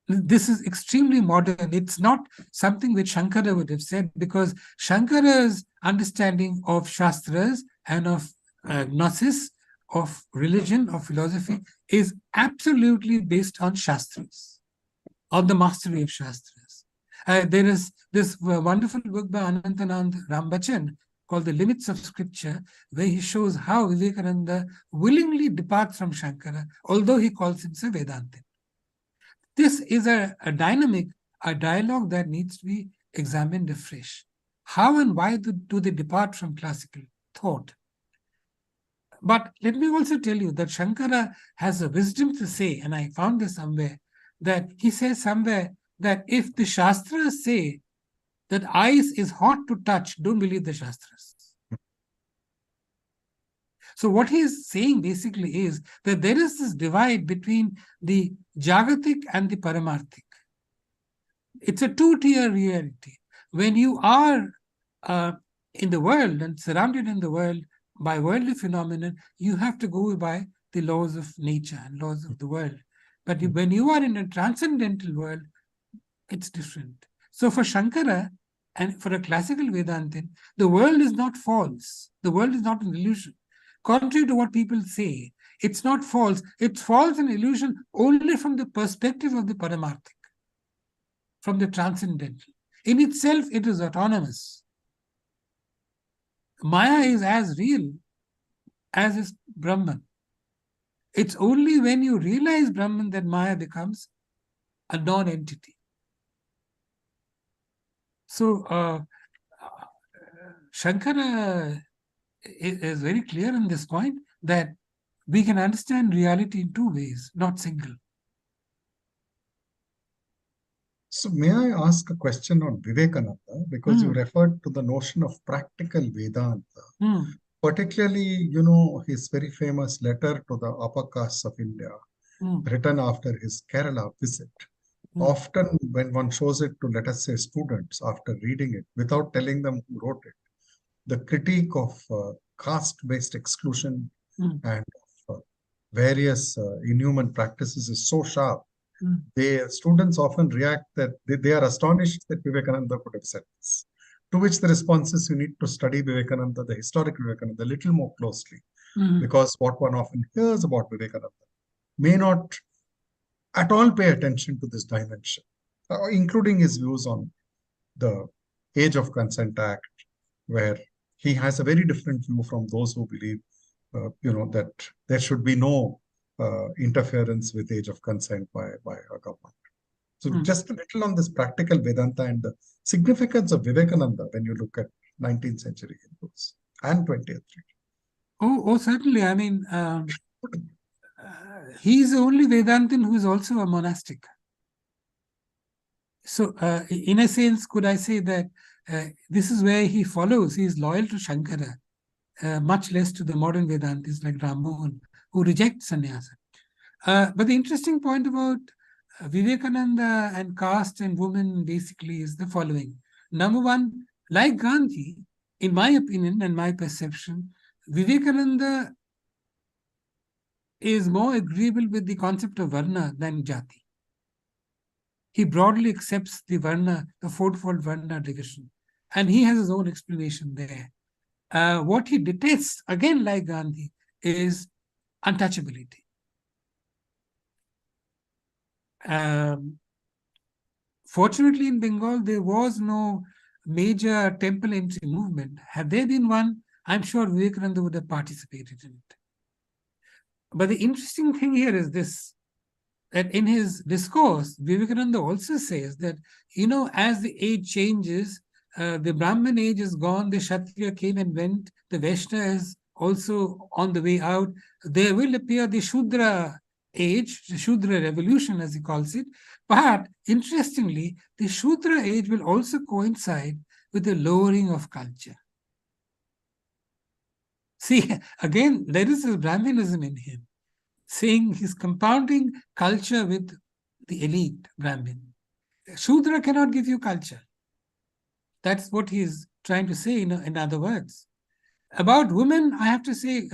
This is extremely modern. It's not something which Shankara would have said, because Shankara's understanding of Shastras and of gnosis, of religion, of philosophy, is absolutely based on Shastras, on the mastery of Shastras. There is this wonderful book by Anantanand Rambachan called The Limits of Scripture, where he shows how Vivekananda willingly departs from Shankara, although he calls himself Vedantin. This is a dynamic, a dialogue that needs to be examined afresh. How and why do they depart from classical thought? But let me also tell you that Shankara has a wisdom to say, and I found this somewhere, that he says somewhere that if the Shastras say that ice is hot to touch, don't believe the Shastras. So what he is saying basically is that there is this divide between the Jagatik and the Paramarthik. It's a two-tier reality. When you are in the world and surrounded in the world by worldly phenomena, you have to go by the laws of nature and laws of the world. But when you are in a transcendental world, it's different. So for Shankara and for a classical Vedantin, the world is not false. The world is not an illusion. Contrary to what people say, it's not false. It's false and illusion only from the perspective of the Paramarthik, from the transcendental. In itself, it is autonomous. Maya is as real as is Brahman. It's only when you realize Brahman that Maya becomes a non-entity. So Shankara is very clear on this point, that we can understand reality in two ways, not single.
So may I ask a question on Vivekananda, because you referred to the notion of practical Vedanta, particularly, his very famous letter to the upper castes of India, written after his Kerala visit. Often when one shows it to, let us say, students after reading it, without telling them who wrote it, the critique of caste-based exclusion and of various inhuman practices is so sharp. Students often react that they are astonished that Vivekananda could have said this. To which the response is, you need to study Vivekananda, the historic Vivekananda, a little more closely. Because what one often hears about Vivekananda may not at all pay attention to this dimension, including his views on the Age of Consent Act, where he has a very different view from those who believe, that there should be no interference with age of consent by a government. So just a little on this practical Vedanta and the significance of Vivekananda when you look at 19th century Hindus and 20th century.
Oh, certainly. I mean, he's the only Vedantin who is also a monastic. So, in a sense, could I say that this is where he follows, he is loyal to Shankara, much less to the modern Vedantis like Rammohan, who reject sannyasa. But the interesting point about Vivekananda and caste and women basically is the following. Number one, like Gandhi, in my opinion and my perception, Vivekananda is more agreeable with the concept of Varna than Jati. He broadly accepts the Varna, the fourfold Varna division, and he has his own explanation there. What he detests, again like Gandhi, is untouchability. Fortunately, in Bengal, there was no major temple entry movement. Had there been one, I'm sure Vivekananda would have participated in it. But the interesting thing here is this, that in his discourse, Vivekananda also says that, as the age changes, the Brahmin age is gone, the Kshatriya came and went, the Vaishna is also on the way out. There will appear the Shudra age, the Shudra revolution, as he calls it. But interestingly, the Shudra age will also coincide with the lowering of culture. See, again, there is a Brahminism in him, saying he's compounding culture with the elite Brahmin. Shudra cannot give you culture. That's what he's trying to say in other words. About women, I have to say,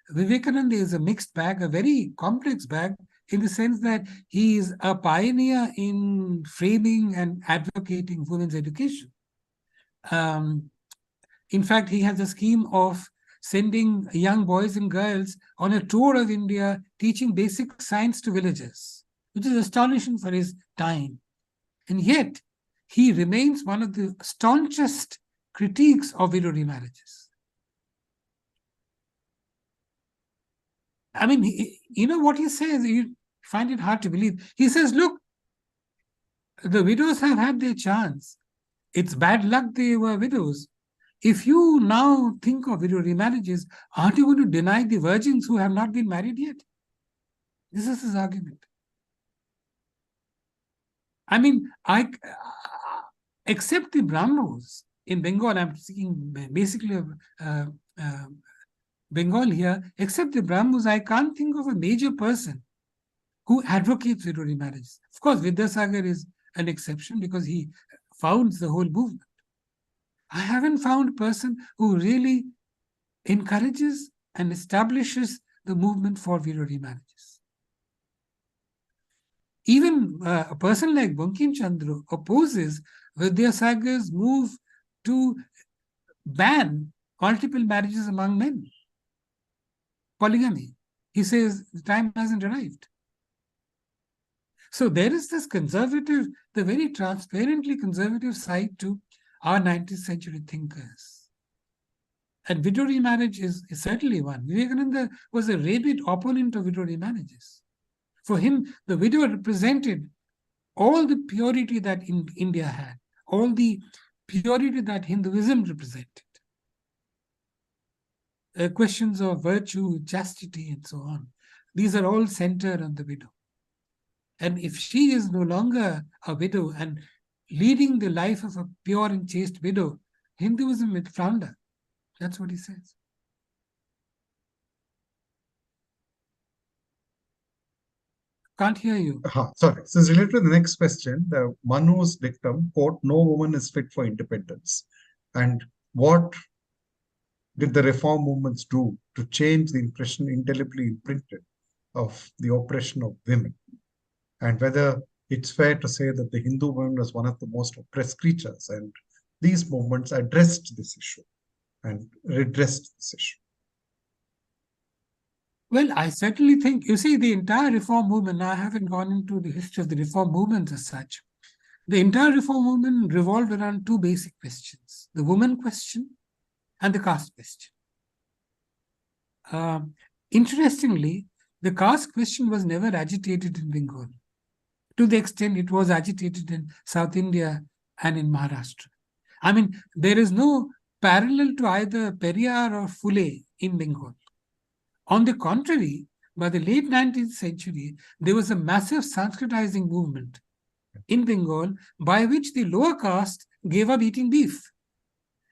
Vivekananda is a mixed bag, a very complex bag, in the sense that he is a pioneer in framing and advocating women's education. In fact, he has a scheme of sending young boys and girls on a tour of India, teaching basic science to villagers, which is astonishing for his time. And yet, he remains one of the staunchest critiques of widow remarriages. I mean, what he says, you find it hard to believe. He says, look, the widows have had their chance. It's bad luck they were widows. If you now think of widow remarriages, aren't you going to deny the virgins who have not been married yet? This is his argument. I mean, except the Brahmos in Bengal, I'm speaking basically of Bengal here, except the Brahmos, I can't think of a major person who advocates widow remarriages. Of course, Vidyasagar is an exception because he founds the whole movement. I haven't found a person who really encourages and establishes the movement for widow remarriages. Even a person like Bankim Chandra opposes Vidyasagar's move to ban multiple marriages among men, polygamy. He says the time hasn't arrived. So there is this conservative, the very transparently conservative side to our 19th century thinkers. And widow remarriage is certainly one. Vivekananda was a rabid opponent of widow remarriages. For him, the widow represented all the purity that India had, all the purity that Hinduism represented. Questions of virtue, chastity, and so on. These are all centered on the widow. And if she is no longer a widow and leading the life of a pure and chaste widow, Hinduism will flounder. That's what he says. Can't hear you.
Sorry. So it's related to the next question. The Manu's dictum, quote, no woman is fit for independence. And what did the reform movements do to change the impression indelibly imprinted of the oppression of women? And whether it's fair to say that the Hindu woman was one of the most oppressed creatures, and these movements addressed this issue and redressed this issue.
Well, I certainly think, you see, the entire reform movement, I haven't gone into the history of the reform movement as such. The entire reform movement revolved around two basic questions, the woman question and the caste question. Interestingly, the caste question was never agitated in Bengal, to the extent it was agitated in South India and in Maharashtra. I mean, there is no parallel to either Periyar or Phule in Bengal. On the contrary, by the late 19th century, there was a massive Sanskritizing movement in Bengal by which the lower caste gave up eating beef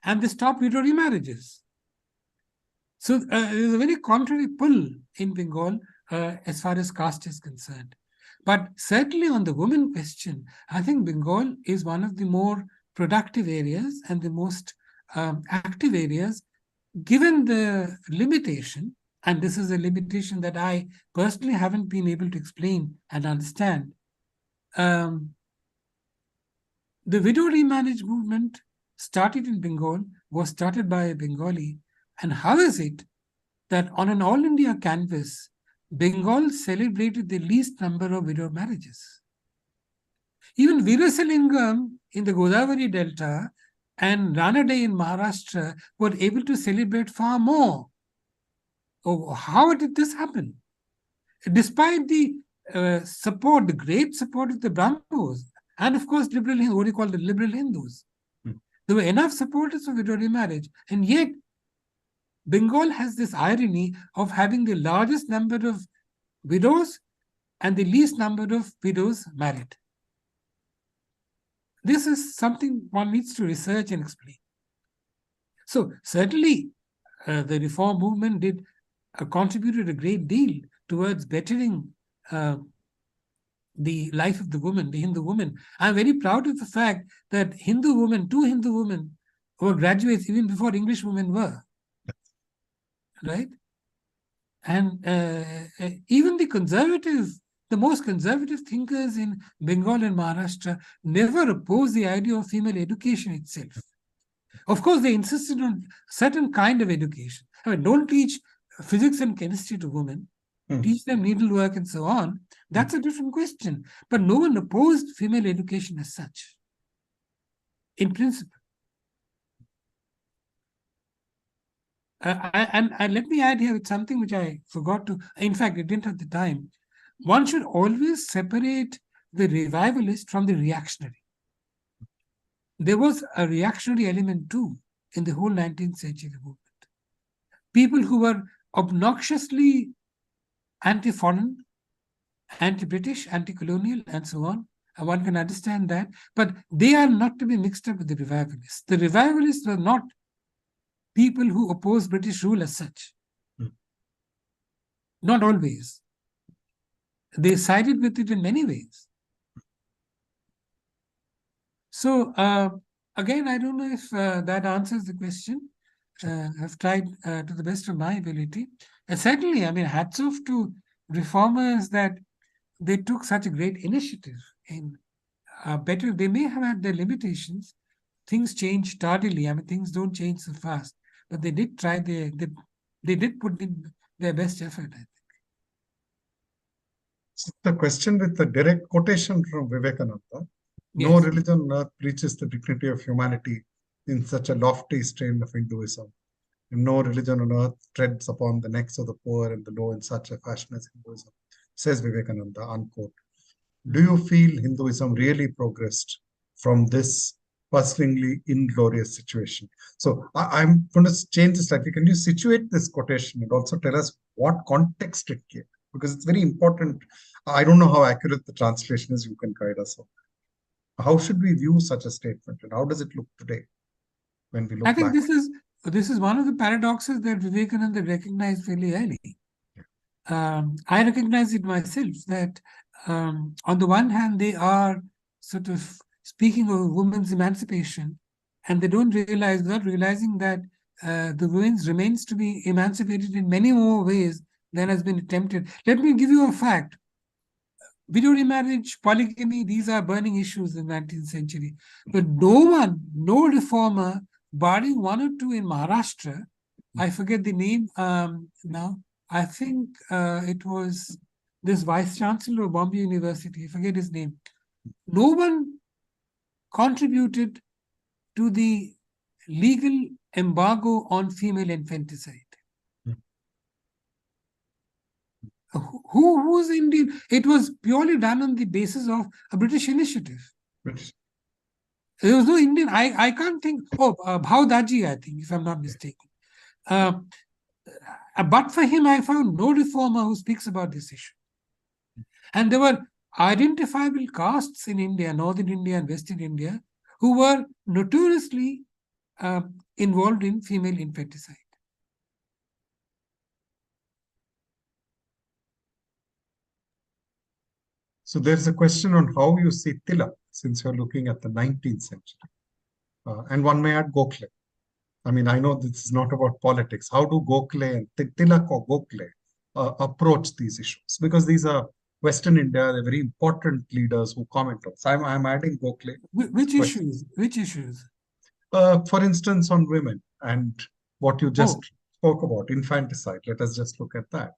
and they stopped widow remarriages. So there's a very contrary pull in Bengal as far as caste is concerned. But certainly on the women question, I think Bengal is one of the more productive areas and the most active areas, given the limitation, and this is a limitation that I personally haven't been able to explain and understand. The widow remarriage movement started in Bengal, was started by a Bengali. And how is it that on an all India canvas, Bengal celebrated the least number of widow marriages? Even Virasalingam in the Godavari Delta and Ranade in Maharashtra were able to celebrate far more. Oh, how did this happen? Despite the support, the great support of the Brahmos, and of course, liberal, what you call the liberal Hindus, there were enough supporters of widow remarriage, and yet Bengal has this irony of having the largest number of widows and the least number of widows married. This is something one needs to research and explain. So certainly, the reform movement did contributed a great deal towards bettering the life of the woman, the Hindu woman. I'm very proud of the fact that two Hindu women were graduates even before English women were. Right? And even the most conservative thinkers in Bengal and Maharashtra never opposed the idea of female education itself. Of course, they insisted on certain kind of education. I mean, don't teach physics and chemistry to women, teach them needlework and so on. That's a different question. But no one opposed female education as such, in principle. And let me add here with something which I forgot to, in fact, I didn't have the time. One should always separate the revivalist from the reactionary. There was a reactionary element too in the whole 19th century movement. People who were obnoxiously anti-foreign, anti-British, anti-colonial, and so on. And one can understand that. But they are not to be mixed up with the revivalists. The revivalists were not people who oppose British rule as such. Not always. They sided with it in many ways. So, again, I don't know if that answers the question. I've tried to the best of my ability. Certainly, I mean, hats off to reformers that they took such a great initiative in better. They may have had their limitations. Things change tardily. I mean, things don't change so fast. But they did try. They did put in their best effort, I think.
So the question with the direct quotation from Vivekananda: no
Yes.
religion on earth preaches the dignity of humanity in such a lofty strain of Hinduism. And no religion on earth treads upon the necks of the poor and the low in such a fashion as Hinduism, says Vivekananda, unquote. Do you feel Hinduism really progressed from this puzzlingly inglorious situation? So I'm going to change this slightly. Can you situate this quotation and also tell us what context it gave? Because it's very important. I don't know how accurate the translation is. You can guide us on that. How should we view such a statement, and how does it look today when we look
I think
back?
this is one of the paradoxes that Vivekananda recognized fairly early. I recognize it myself that on the one hand, they are sort of speaking of women's emancipation, and they don't realize, without realizing that the women remains to be emancipated in many more ways than has been attempted. Let me give you a fact. Widow remarriage, polygamy, these are burning issues in the 19th century. But no reformer, barring one or two in Maharashtra, I forget the name now, I think it was this vice chancellor of Bombay University, I forget his name. No one contributed to the legal embargo on female infanticide. Who's Indian? It was purely done on the basis of a British initiative.
British.
There was no Indian. I can't think. Oh, Bhaudaji, I think, if I'm not mistaken. But for him, I found no reformer who speaks about this issue. And there were identifiable castes in India, Northern India and Western India, who were notoriously involved in female infanticide.
So there's a question on how you see Tilak, since you're looking at the 19th century. And one may add Gokhale. I mean, I know this is not about politics. How do Gokhale and Tilak or Gokhale approach these issues? Because these are Western India, they're very important leaders who comment on. So I'm adding Gokhale.
Which issues? Which issues?
For instance, on women and what you just spoke about, infanticide. Let us just look at that.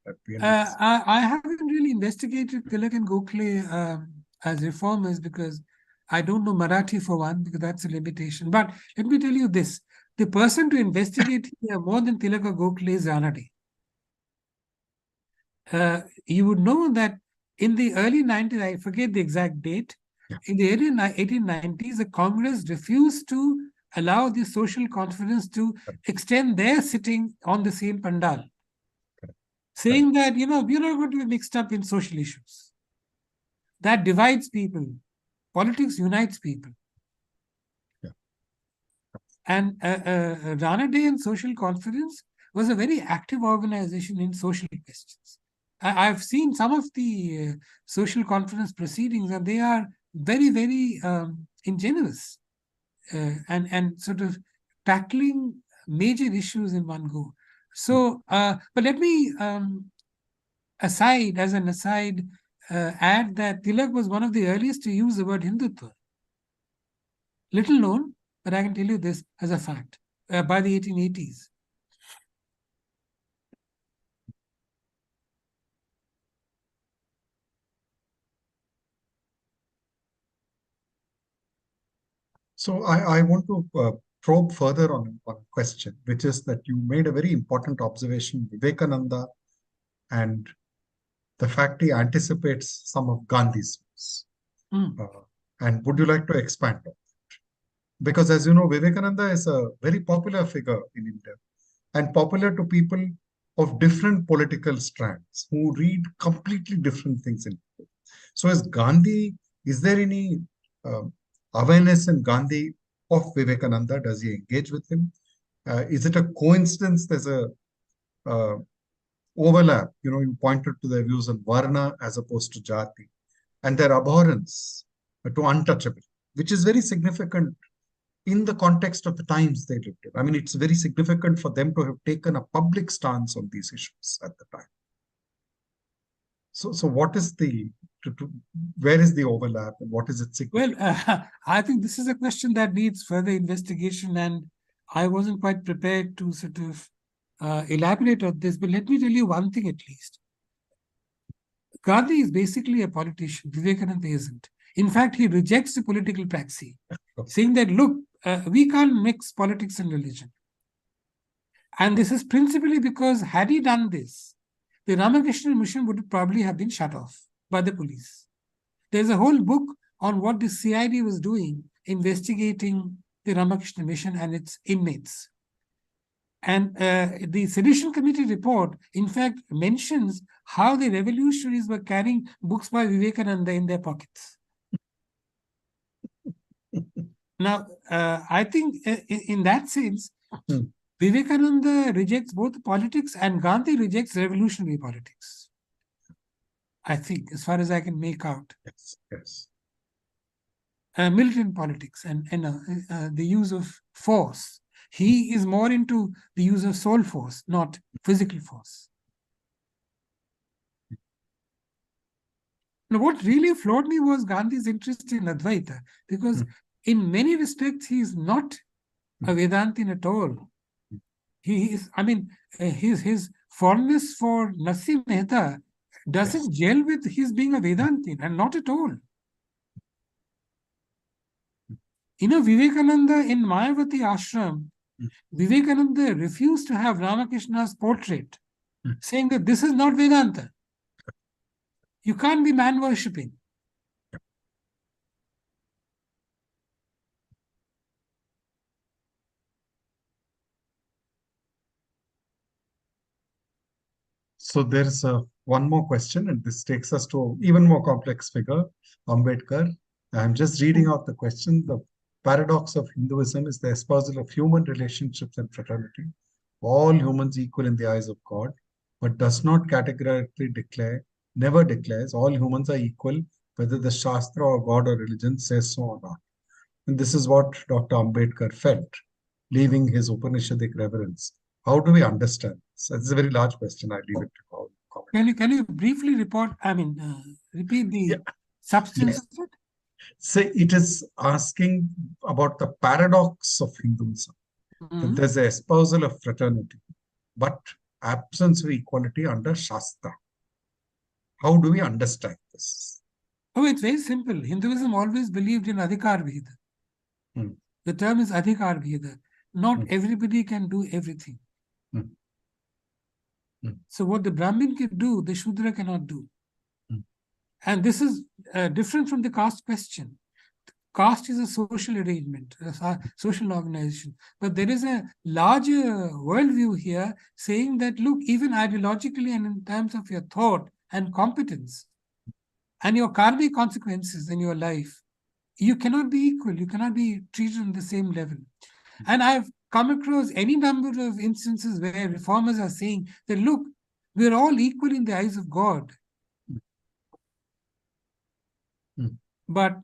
I haven't really investigated Tilak and Gokhale as reformers because I don't know Marathi for one, because that's a limitation. But let me tell you this. The person to investigate here more than Tilak or Gokhale is Ranade. You would know that in the early 90s, I forget the exact date, in the early 1890s, the Congress refused to allow the social conference to extend their sitting on the same pandal, saying that, we're not going to be mixed up in social issues. That divides people. Politics unites people. And Ranade and Social Conference was a very active organization in social questions. I've seen some of the social conference proceedings, and they are very, very ingenuous and sort of tackling major issues in one go. So, but let me add that Tilak was one of the earliest to use the word Hindutva. Little known, but I can tell you this as a fact, by the 1880s.
So I want to probe further on one question, which is that you made a very important observation, Vivekananda, and the fact he anticipates some of Gandhi's views. And would you like to expand on that? Because as you know, Vivekananda is a very popular figure in India and popular to people of different political strands who read completely different things in it. So as Gandhi, is there any awareness in Gandhi of Vivekananda? Does he engage with him? Is it a coincidence there's a overlap? You pointed to their views on Varna as opposed to Jati and their abhorrence to untouchability, which is very significant in the context of the times they lived in. I mean, it's very significant for them to have taken a public stance on these issues at the time. So what is where is the overlap and what is its significance?
Well, I think this is a question that needs further investigation, and I wasn't quite prepared to sort of elaborate on this, but let me tell you one thing at least. Gandhi is basically a politician. Vivekananda isn't. In fact, he rejects the political praxis, saying that, look, we can't mix politics and religion. And this is principally because had he done this, the Ramakrishna mission would probably have been shut off by the police. There's a whole book on what the CID was doing, investigating the Ramakrishna mission and its inmates. And the Sedition Committee report, in fact, mentions how the revolutionaries were carrying books by Vivekananda in their pockets. Now, I think in that sense, Vivekananda rejects both politics and Gandhi rejects revolutionary politics. I think, as far as I can make out.
Yes, yes.
Militant politics and the use of force. He is more into the use of soul force, not physical force. Now, what really floored me was Gandhi's interest in Advaita, because in many respects he is not a Vedantin at all. He is, I mean, his fondness for Nassim Mehta doesn't gel with his being a Vedantin, and not at all. Vivekananda in Mayavati ashram, Vivekananda refused to have Ramakrishna's portrait, saying that this is not Vedanta. You can't be man worshipping.
So there's one more question, and this takes us to even more complex figure, Ambedkar. I'm just reading out the question. The paradox of Hinduism is the espousal of human relationships and fraternity, all humans equal in the eyes of God, but does not categorically declare, never declares all humans are equal, whether the Shastra or God or religion says so or not. And this is what Dr. Ambedkar felt, leaving his Upanishadic reverence. How do we understand this? It's a very large question. I leave it to all comment.
Can you briefly repeat the substance of it?
So it is asking about the paradox of Hinduism. That there's a espousal of fraternity, but absence of equality under Shastra. How do we understand this?
Oh, it's very simple. Hinduism always believed in Adhikar Bheda. The term is Adhikar Bheda. Not everybody can do everything. So what the Brahmin can do, the Shudra cannot do. And this is different from the caste question. Caste is a social arrangement, a social organization. But there is a larger worldview here saying that, look, even ideologically and in terms of your thought and competence and your karmic consequences in your life, you cannot be equal. You cannot be treated on the same level. And I've come across any number of instances where reformers are saying that, look, we're all equal in the eyes of God. But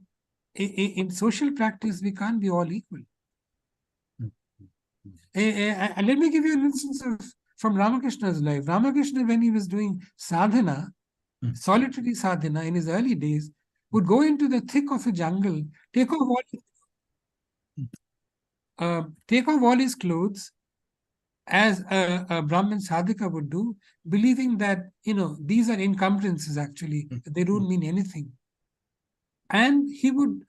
in social practice, we can't be all equal. And let me give you an instance from Ramakrishna's life. Ramakrishna, when he was doing sadhana, solitary sadhana in his early days, would go into the thick of a jungle, take off all his clothes, as a Brahmin sadhaka would do, believing that, these are encumbrances actually, they don't mean anything. And he would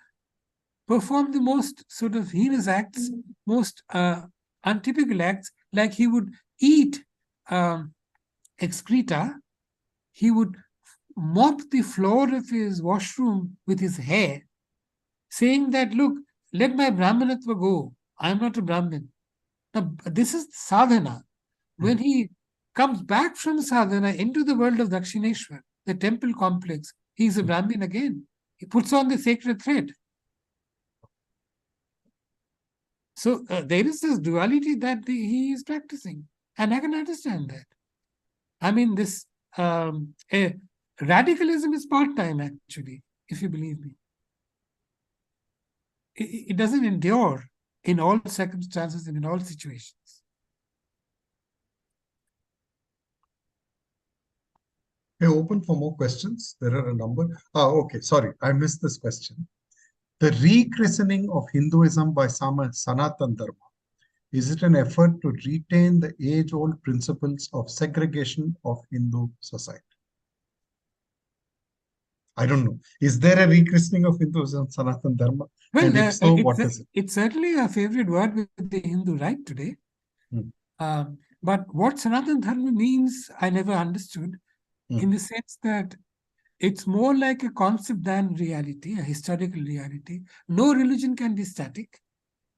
perform the most sort of heinous acts, most untypical acts, like he would eat excreta, he would mop the floor of his washroom with his hair, saying that, look, let my Brahmanatva go. I'm not a Brahmin. Now, this is sadhana. When he comes back from sadhana into the world of Dakshineshwar, the temple complex, he's a Brahmin again. He puts on the sacred thread. So there is this duality that he is practicing. And I can understand that. I mean, this radicalism is part-time, actually, if you believe me. It doesn't endure in all circumstances and in all situations.
Okay, open for more questions. There are a number. Okay, sorry, I missed this question. The rechristening of Hinduism by Sanatan Dharma, is it an effort to retain the age-old principles of segregation of Hindu society? I don't know. Is there a rechristening of Hinduism, Sanatan Dharma?
Well,
and if so, what is it?
It's certainly a favorite word with the Hindu right today. But what Sanatan Dharma means, I never understood, in the sense that it's more like a concept than reality, a historical reality. No religion can be static.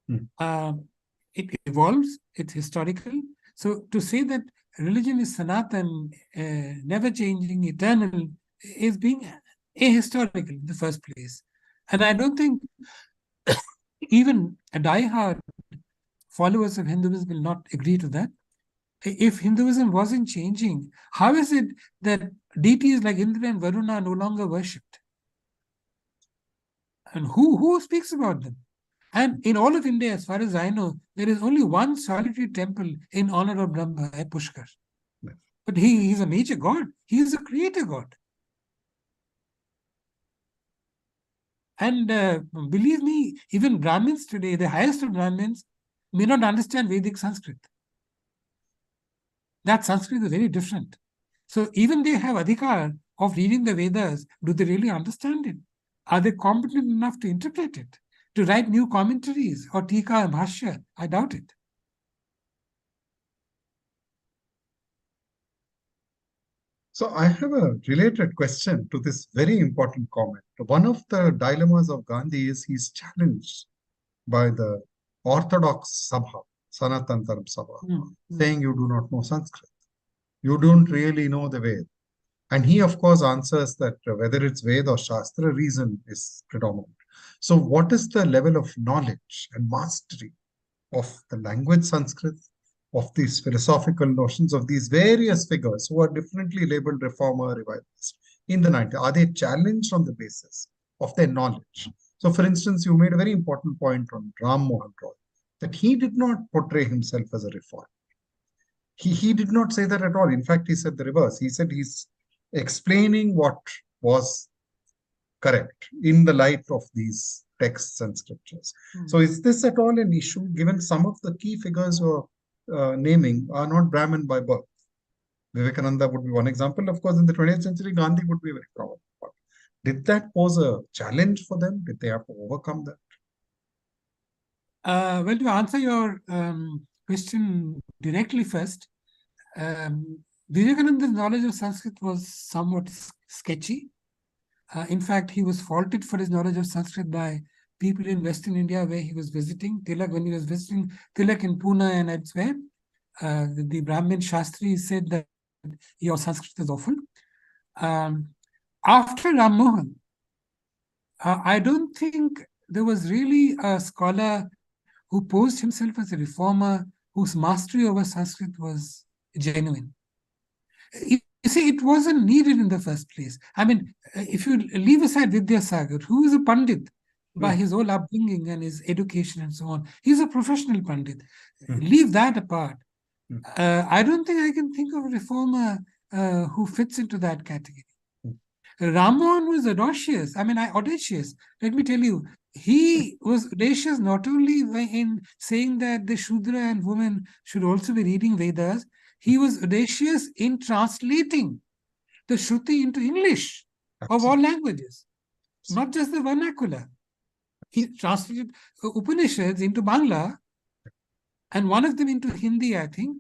It evolves, it's historical. So to say that religion is Sanatan, never changing, eternal, is being ahistorical in the first place. And I don't think even a diehard followers of Hinduism will not agree to that. If Hinduism wasn't changing, how is it that deities like Indra and Varuna are no longer worshipped? And who speaks about them? And in all of India, as far as I know, there is only one solitary temple in honor of Brahma at Pushkar.
Yes.
But he's a major god. He is a creator god. And believe me, even Brahmins today, the highest of Brahmins, may not understand Vedic Sanskrit. That Sanskrit is very different. So even they have adhikar of reading the Vedas, do they really understand it? Are they competent enough to interpret it? To write new commentaries or tika and bhashya? I doubt it.
So I have a related question to this very important comment. One of the dilemmas of Gandhi is he's challenged by the Orthodox Sabha, Sanatan Dharma Sabha, saying you do not know Sanskrit. You don't really know the Ved. And he, of course, answers that whether it's Ved or Shastra, reason is predominant. So what is the level of knowledge and mastery of the language Sanskrit, of these philosophical notions of these various figures who are differently labeled reformer, revivalist in the 90s? Are they challenged on the basis of their knowledge? So, for instance, you made a very important point on Ram Mohan Roy, that he did not portray himself as a reformer. He did not say that at all. In fact, he said the reverse. He said he's explaining what was correct in the light of these texts and scriptures. So is this at all an issue, given some of the key figures you're naming are not Brahmin by birth? Vivekananda would be one example. Of course, in the 20th century, Gandhi would be very prominent. But did that pose a challenge for them? Did they have to overcome that?
Well, to answer your question directly first, Vivekananda's knowledge of Sanskrit was somewhat sketchy. In fact, he was faulted for his knowledge of Sanskrit by people in Western India where he was visiting. Tilak, when he was visiting Tilak in Pune and elsewhere, the Brahmin Shastri said that your Sanskrit is awful. After Ram Mohan, I don't think there was really a scholar who posed himself as a reformer whose mastery over Sanskrit was genuine. You see, it wasn't needed in the first place. I mean, if you leave aside Vidyasagar, who is a Pandit by his whole upbringing and his education and so on, he's a professional Pandit. Leave that apart. I don't think I can think of a reformer who fits into that category. Ram Mohan was audacious. Audacious. Let me tell you, he was audacious not only in saying that the Shudra and women should also be reading Vedas, he was audacious in translating the Shruti into English of all languages, not just the vernacular. He translated Upanishads into Bangla and one of them into Hindi, I think.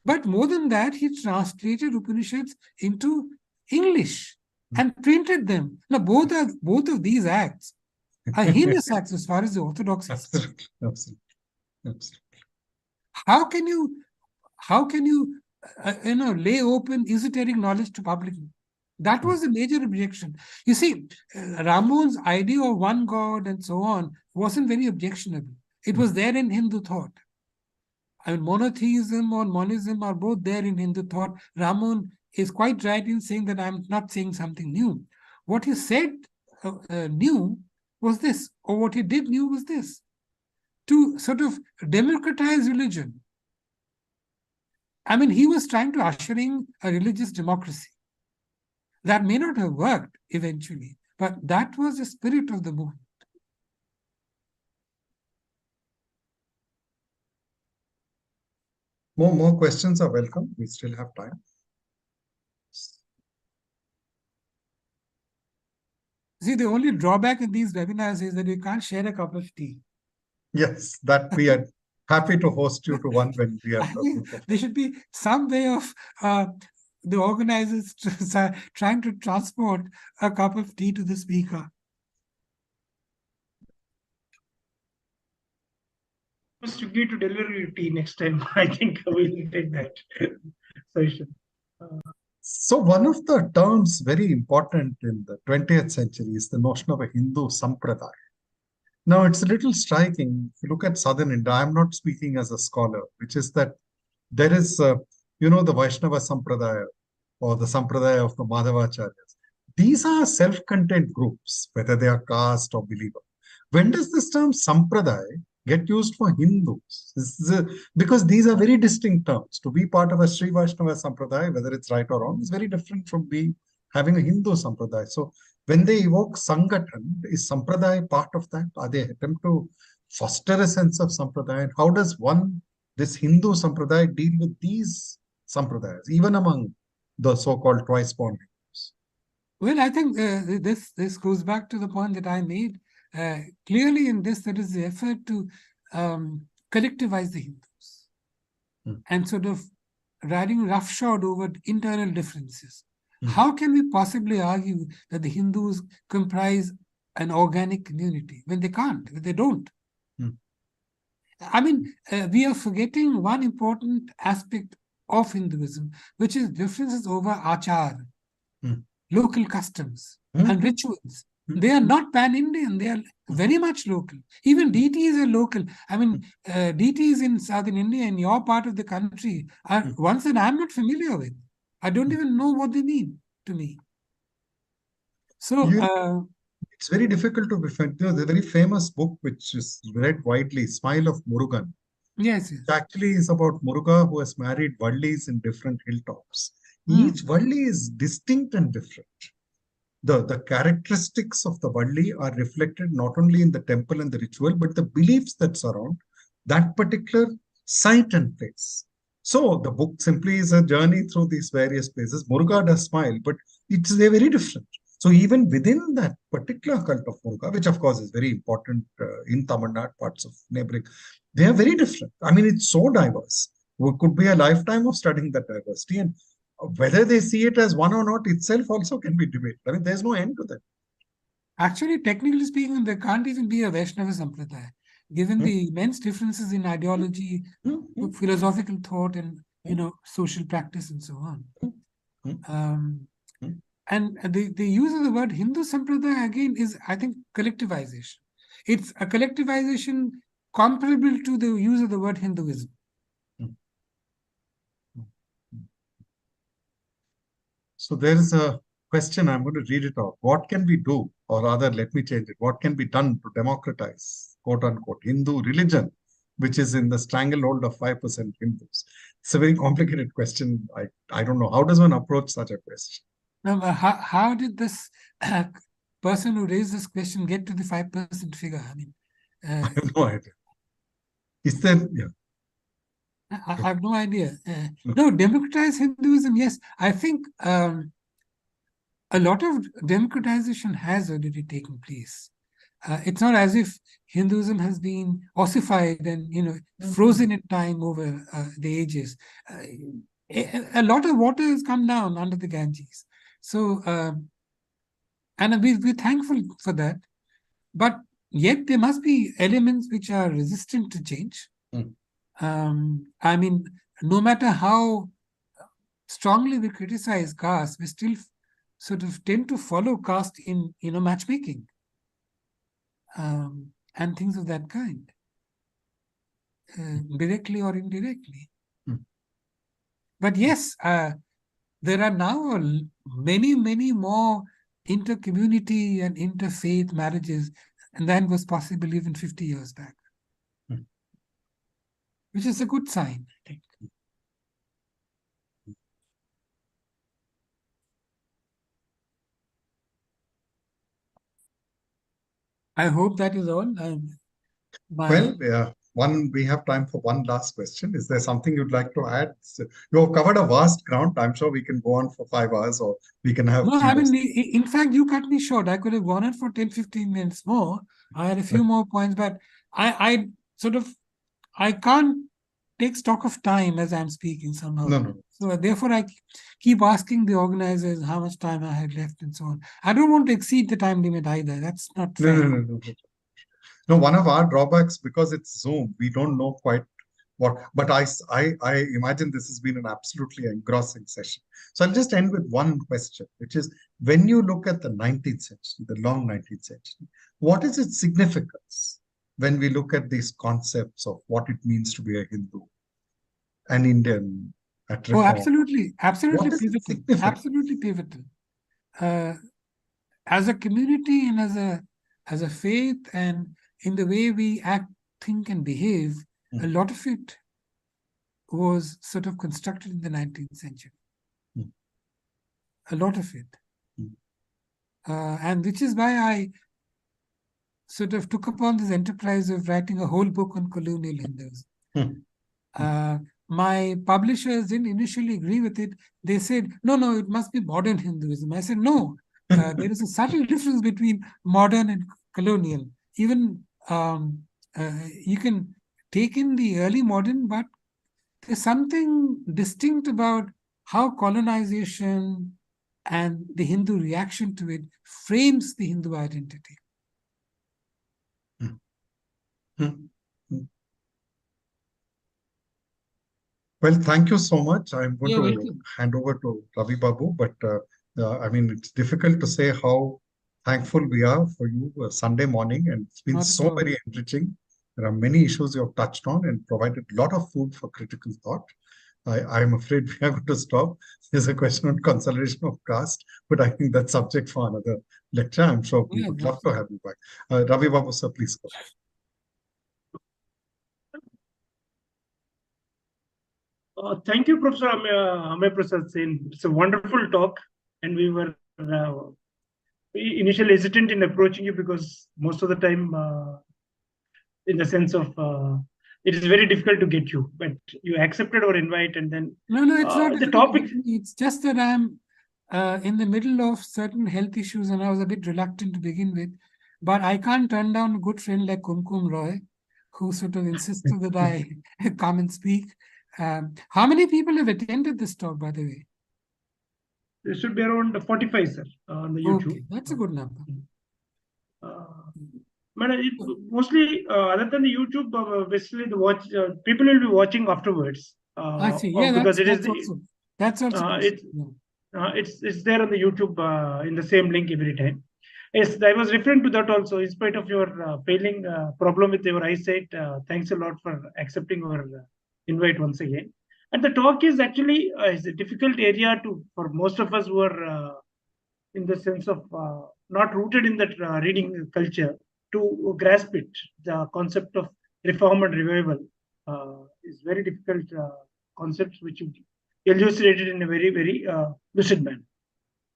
But more than that, he translated Upanishads into English and printed them. Now, both of these acts are heinous acts as far as the orthodoxy is concerned.
Absolutely.
How can you lay open esoteric knowledge to public? That was a major objection. You see, Ramon's idea of one God and so on wasn't very objectionable. It was there in Hindu thought. Monotheism or monism are both there in Hindu thought. Ramon is quite right in saying that I'm not saying something new. What he said new was this, or what he did new was this, to sort of democratize religion. He was trying to usher in a religious democracy. That may not have worked eventually, but that was the spirit of the movement.
More questions are welcome. We still have time.
See, the only drawback in these webinars is that you can't share a cup of tea.
Yes, that we are happy to host you to one when we are.
There should be some way of the organizers trying to transport a cup of tea to the speaker.
You need to deliver your tea next time. I think we'll take that session.
So one of the terms very important in the 20th century is the notion of a Hindu sampradaya. Now, it's a little striking. If you look at southern India, I'm not speaking as a scholar, which is that there is the Vaishnava Sampradaya or the Sampradaya of the Madhavacharyas. These are self-contained groups, whether they are caste or believer. When does this term Sampradaya get used for Hindus? Because these are very distinct terms. To be part of a Sri Vaishnava Sampradaya, whether it's right or wrong, is very different from having a Hindu Sampradaya. So when they evoke Sangathan, is Sampradaya part of that? Are they attempt to foster a sense of Sampradaya? How does this Hindu Sampradaya deal with these Sampradayas, even among the so-called twice-born Hindus?
Well, I think this goes back to the point that I made. Clearly in this, there is the effort to collectivize the Hindus and sort of riding roughshod over internal differences. How can we possibly argue that the Hindus comprise an organic community when they can't, when they don't? I mean, we are forgetting one important aspect of Hinduism, which is differences over achar, local customs and rituals. They are not pan-Indian. They are very much local. Even deities are local. I mean, deities in southern India, in your part of the country, are ones that I'm not familiar with. I don't even know what they mean to me. So
it's very difficult to defend. The very famous book which is read widely, Smile of Murugan.
Yes.
It actually is about Muruga who has married Vallis in different hilltops. Each Valli is distinct and different. The characteristics of the Valli are reflected not only in the temple and the ritual, but the beliefs that surround that particular site and place. So the book simply is a journey through these various places. Muruga does smile, but they're very different. So even within that particular cult of Muruga, which of course is very important in Tamil Nadu, parts of neighboring, they are very different. I mean, it's so diverse. It could be a lifetime of studying that diversity, and whether they see it as one or not itself also can be debated. I mean, there's no end to that.
Actually, technically speaking, there can't even be a Vaishnava Sampradaya, given the immense differences in ideology, philosophical thought, and social practice and so on. And the use of the word Hindu Sampradaya again is, I think, collectivization. It's a collectivization comparable to the use of the word Hinduism.
So there is a question, I'm going to read it out. What can we do, or rather, let me change it. What can be done to democratize, quote unquote, Hindu religion, which is in the stranglehold of 5% Hindus? It's a very complicated question. I don't know. How does one approach such a question?
Now, how did this person who raised this question get to the 5% figure? I mean,
I have no idea. Is there? Yeah.
I have no idea. No, democratize Hinduism, yes. I think a lot of democratization has already taken place. It's not as if Hinduism has been ossified and frozen in time over the ages. A lot of water has come down under the Ganges. So, and we're thankful for that. But yet there must be elements which are resistant to change. I mean, no matter how strongly we criticize caste, we still sort of tend to follow caste in matchmaking and things of that kind, directly or indirectly. But yes, there are now many more inter-community and interfaith marriages than was possible even 50 years back, which is a good sign, I think. I hope that is all.
Well, we have time for one last question. Is there something you'd like to add? So you have covered a vast ground. I'm sure we can go on for 5 hours, or we can have.
No, I mean, in fact, you cut me short. I could have gone on for 10-15 minutes more. I had a few more points, but I can't take stock of time as I'm speaking somehow.
No.
So therefore, I keep asking the organizers how much time I had left and so on. I don't want to exceed the time limit either. That's not fair.
No. No, one of our drawbacks, because it's Zoom, we don't know quite what, but I imagine this has been an absolutely engrossing session. So I'll just end with one question, which is, when you look at the 19th century, the long 19th century, what is its significance when we look at these concepts of what it means to be a Hindu, an Indian, at
Oh,
reform?
absolutely. Absolutely
What is its
pivotal.
significance?
Absolutely pivotal. As a community and as a faith and in the way we act, think, and behave, a lot of it was sort of constructed in the 19th century. A lot of it. And which is why I sort of took upon this enterprise of writing a whole book on colonial Hinduism. My publishers didn't initially agree with it. They said, no, it must be modern Hinduism. I said, no, there is a subtle difference between modern and colonial. Even you can take in the early modern, but there's something distinct about how colonization and the Hindu reaction to it frames the Hindu identity.
Well, thank you so much. I'm going
You're
to
welcome.
hand over to Ravi Babu, but I mean, it's difficult to say how thankful we are for you Sunday morning, and it's been
Not at
so
all.
very enriching. There are many issues you have touched on and provided a lot of food for critical thought. I'm afraid we are going to stop. There's a question on consolidation of caste, but I think that's subject for another lecture. I'm sure we
Yeah,
would love to have you back. Ravi Babu, sir, please go.
Thank you, Professor Amiya Prasad Sen. It's a wonderful talk, and we were initially hesitant in approaching you because most of the time, in the sense of it is very difficult to get you, but you accepted our invite, and then
No, it's not
the
difficult to
topic.
get me. It's just that I'm in the middle of certain health issues and I was a bit reluctant to begin with. But I can't turn down a good friend like Kumkum Roy, who sort of insisted that I come and speak. How many people have attended this talk, by the way?
There should be around 45, sir, on the YouTube.
Okay, that's a good number.
Mostly, other than the YouTube, basically the watch people will be watching afterwards.
I see. Yeah,
because it is
that's also
it's there on the YouTube in the same link every time. Yes, I was referring to that also. In spite of your failing problem with your eyesight, thanks a lot for accepting our invite once again. And the talk is actually is a difficult area for most of us who are in the sense of not rooted in that reading culture to grasp it. The concept of reform and revival is very difficult concepts which you elucidated in a very, very lucid manner.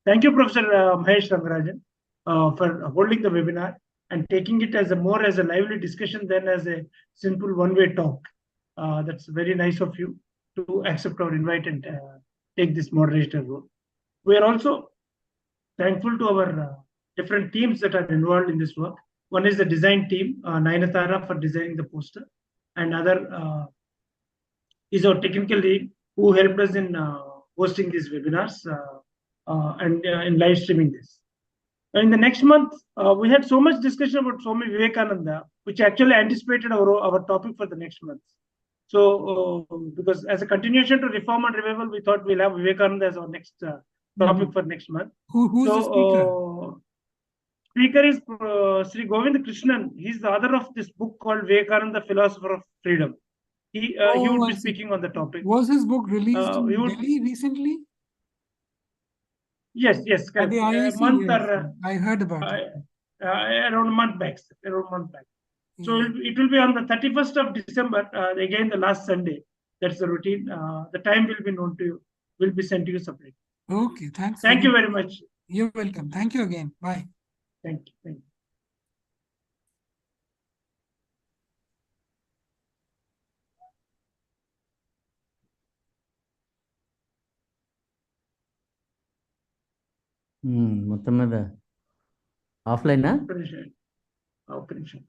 Thank you, Professor Mahesh Rangarajan, for holding the webinar and taking it as more as a lively discussion than as a simple one-way talk. That's very nice of you to accept our invite and take this moderator role. We are also thankful to our different teams that are involved in this work. One is the design team, Anekdhara for designing the poster, and other is our technical lead who helped us in hosting these webinars and in live streaming this. In the next month, we had so much discussion about Swami Vivekananda, which actually anticipated our topic for the next month. So, because as a continuation to reform and revival, we thought we'll have Vivekananda as our next topic for next month.
Who's the speaker?
Speaker is Sri Govind Krishnan. He's the author of this book called Vivekananda, Philosopher of Freedom. He would be speaking on the topic.
Was his book released in Delhi recently?
Yes, correct.
A month or I heard about it.
Around a month back. So it will be on the 31st of December, again the last Sunday. That's the routine. The time will be known to you, will be sent to you separately.
Okay, thanks.
Thank you very much.
You're welcome. Thank you again. Bye.
Thank you.
మొత్తం మీద ఆఫ్లైనా?
ఒక నిమిషం.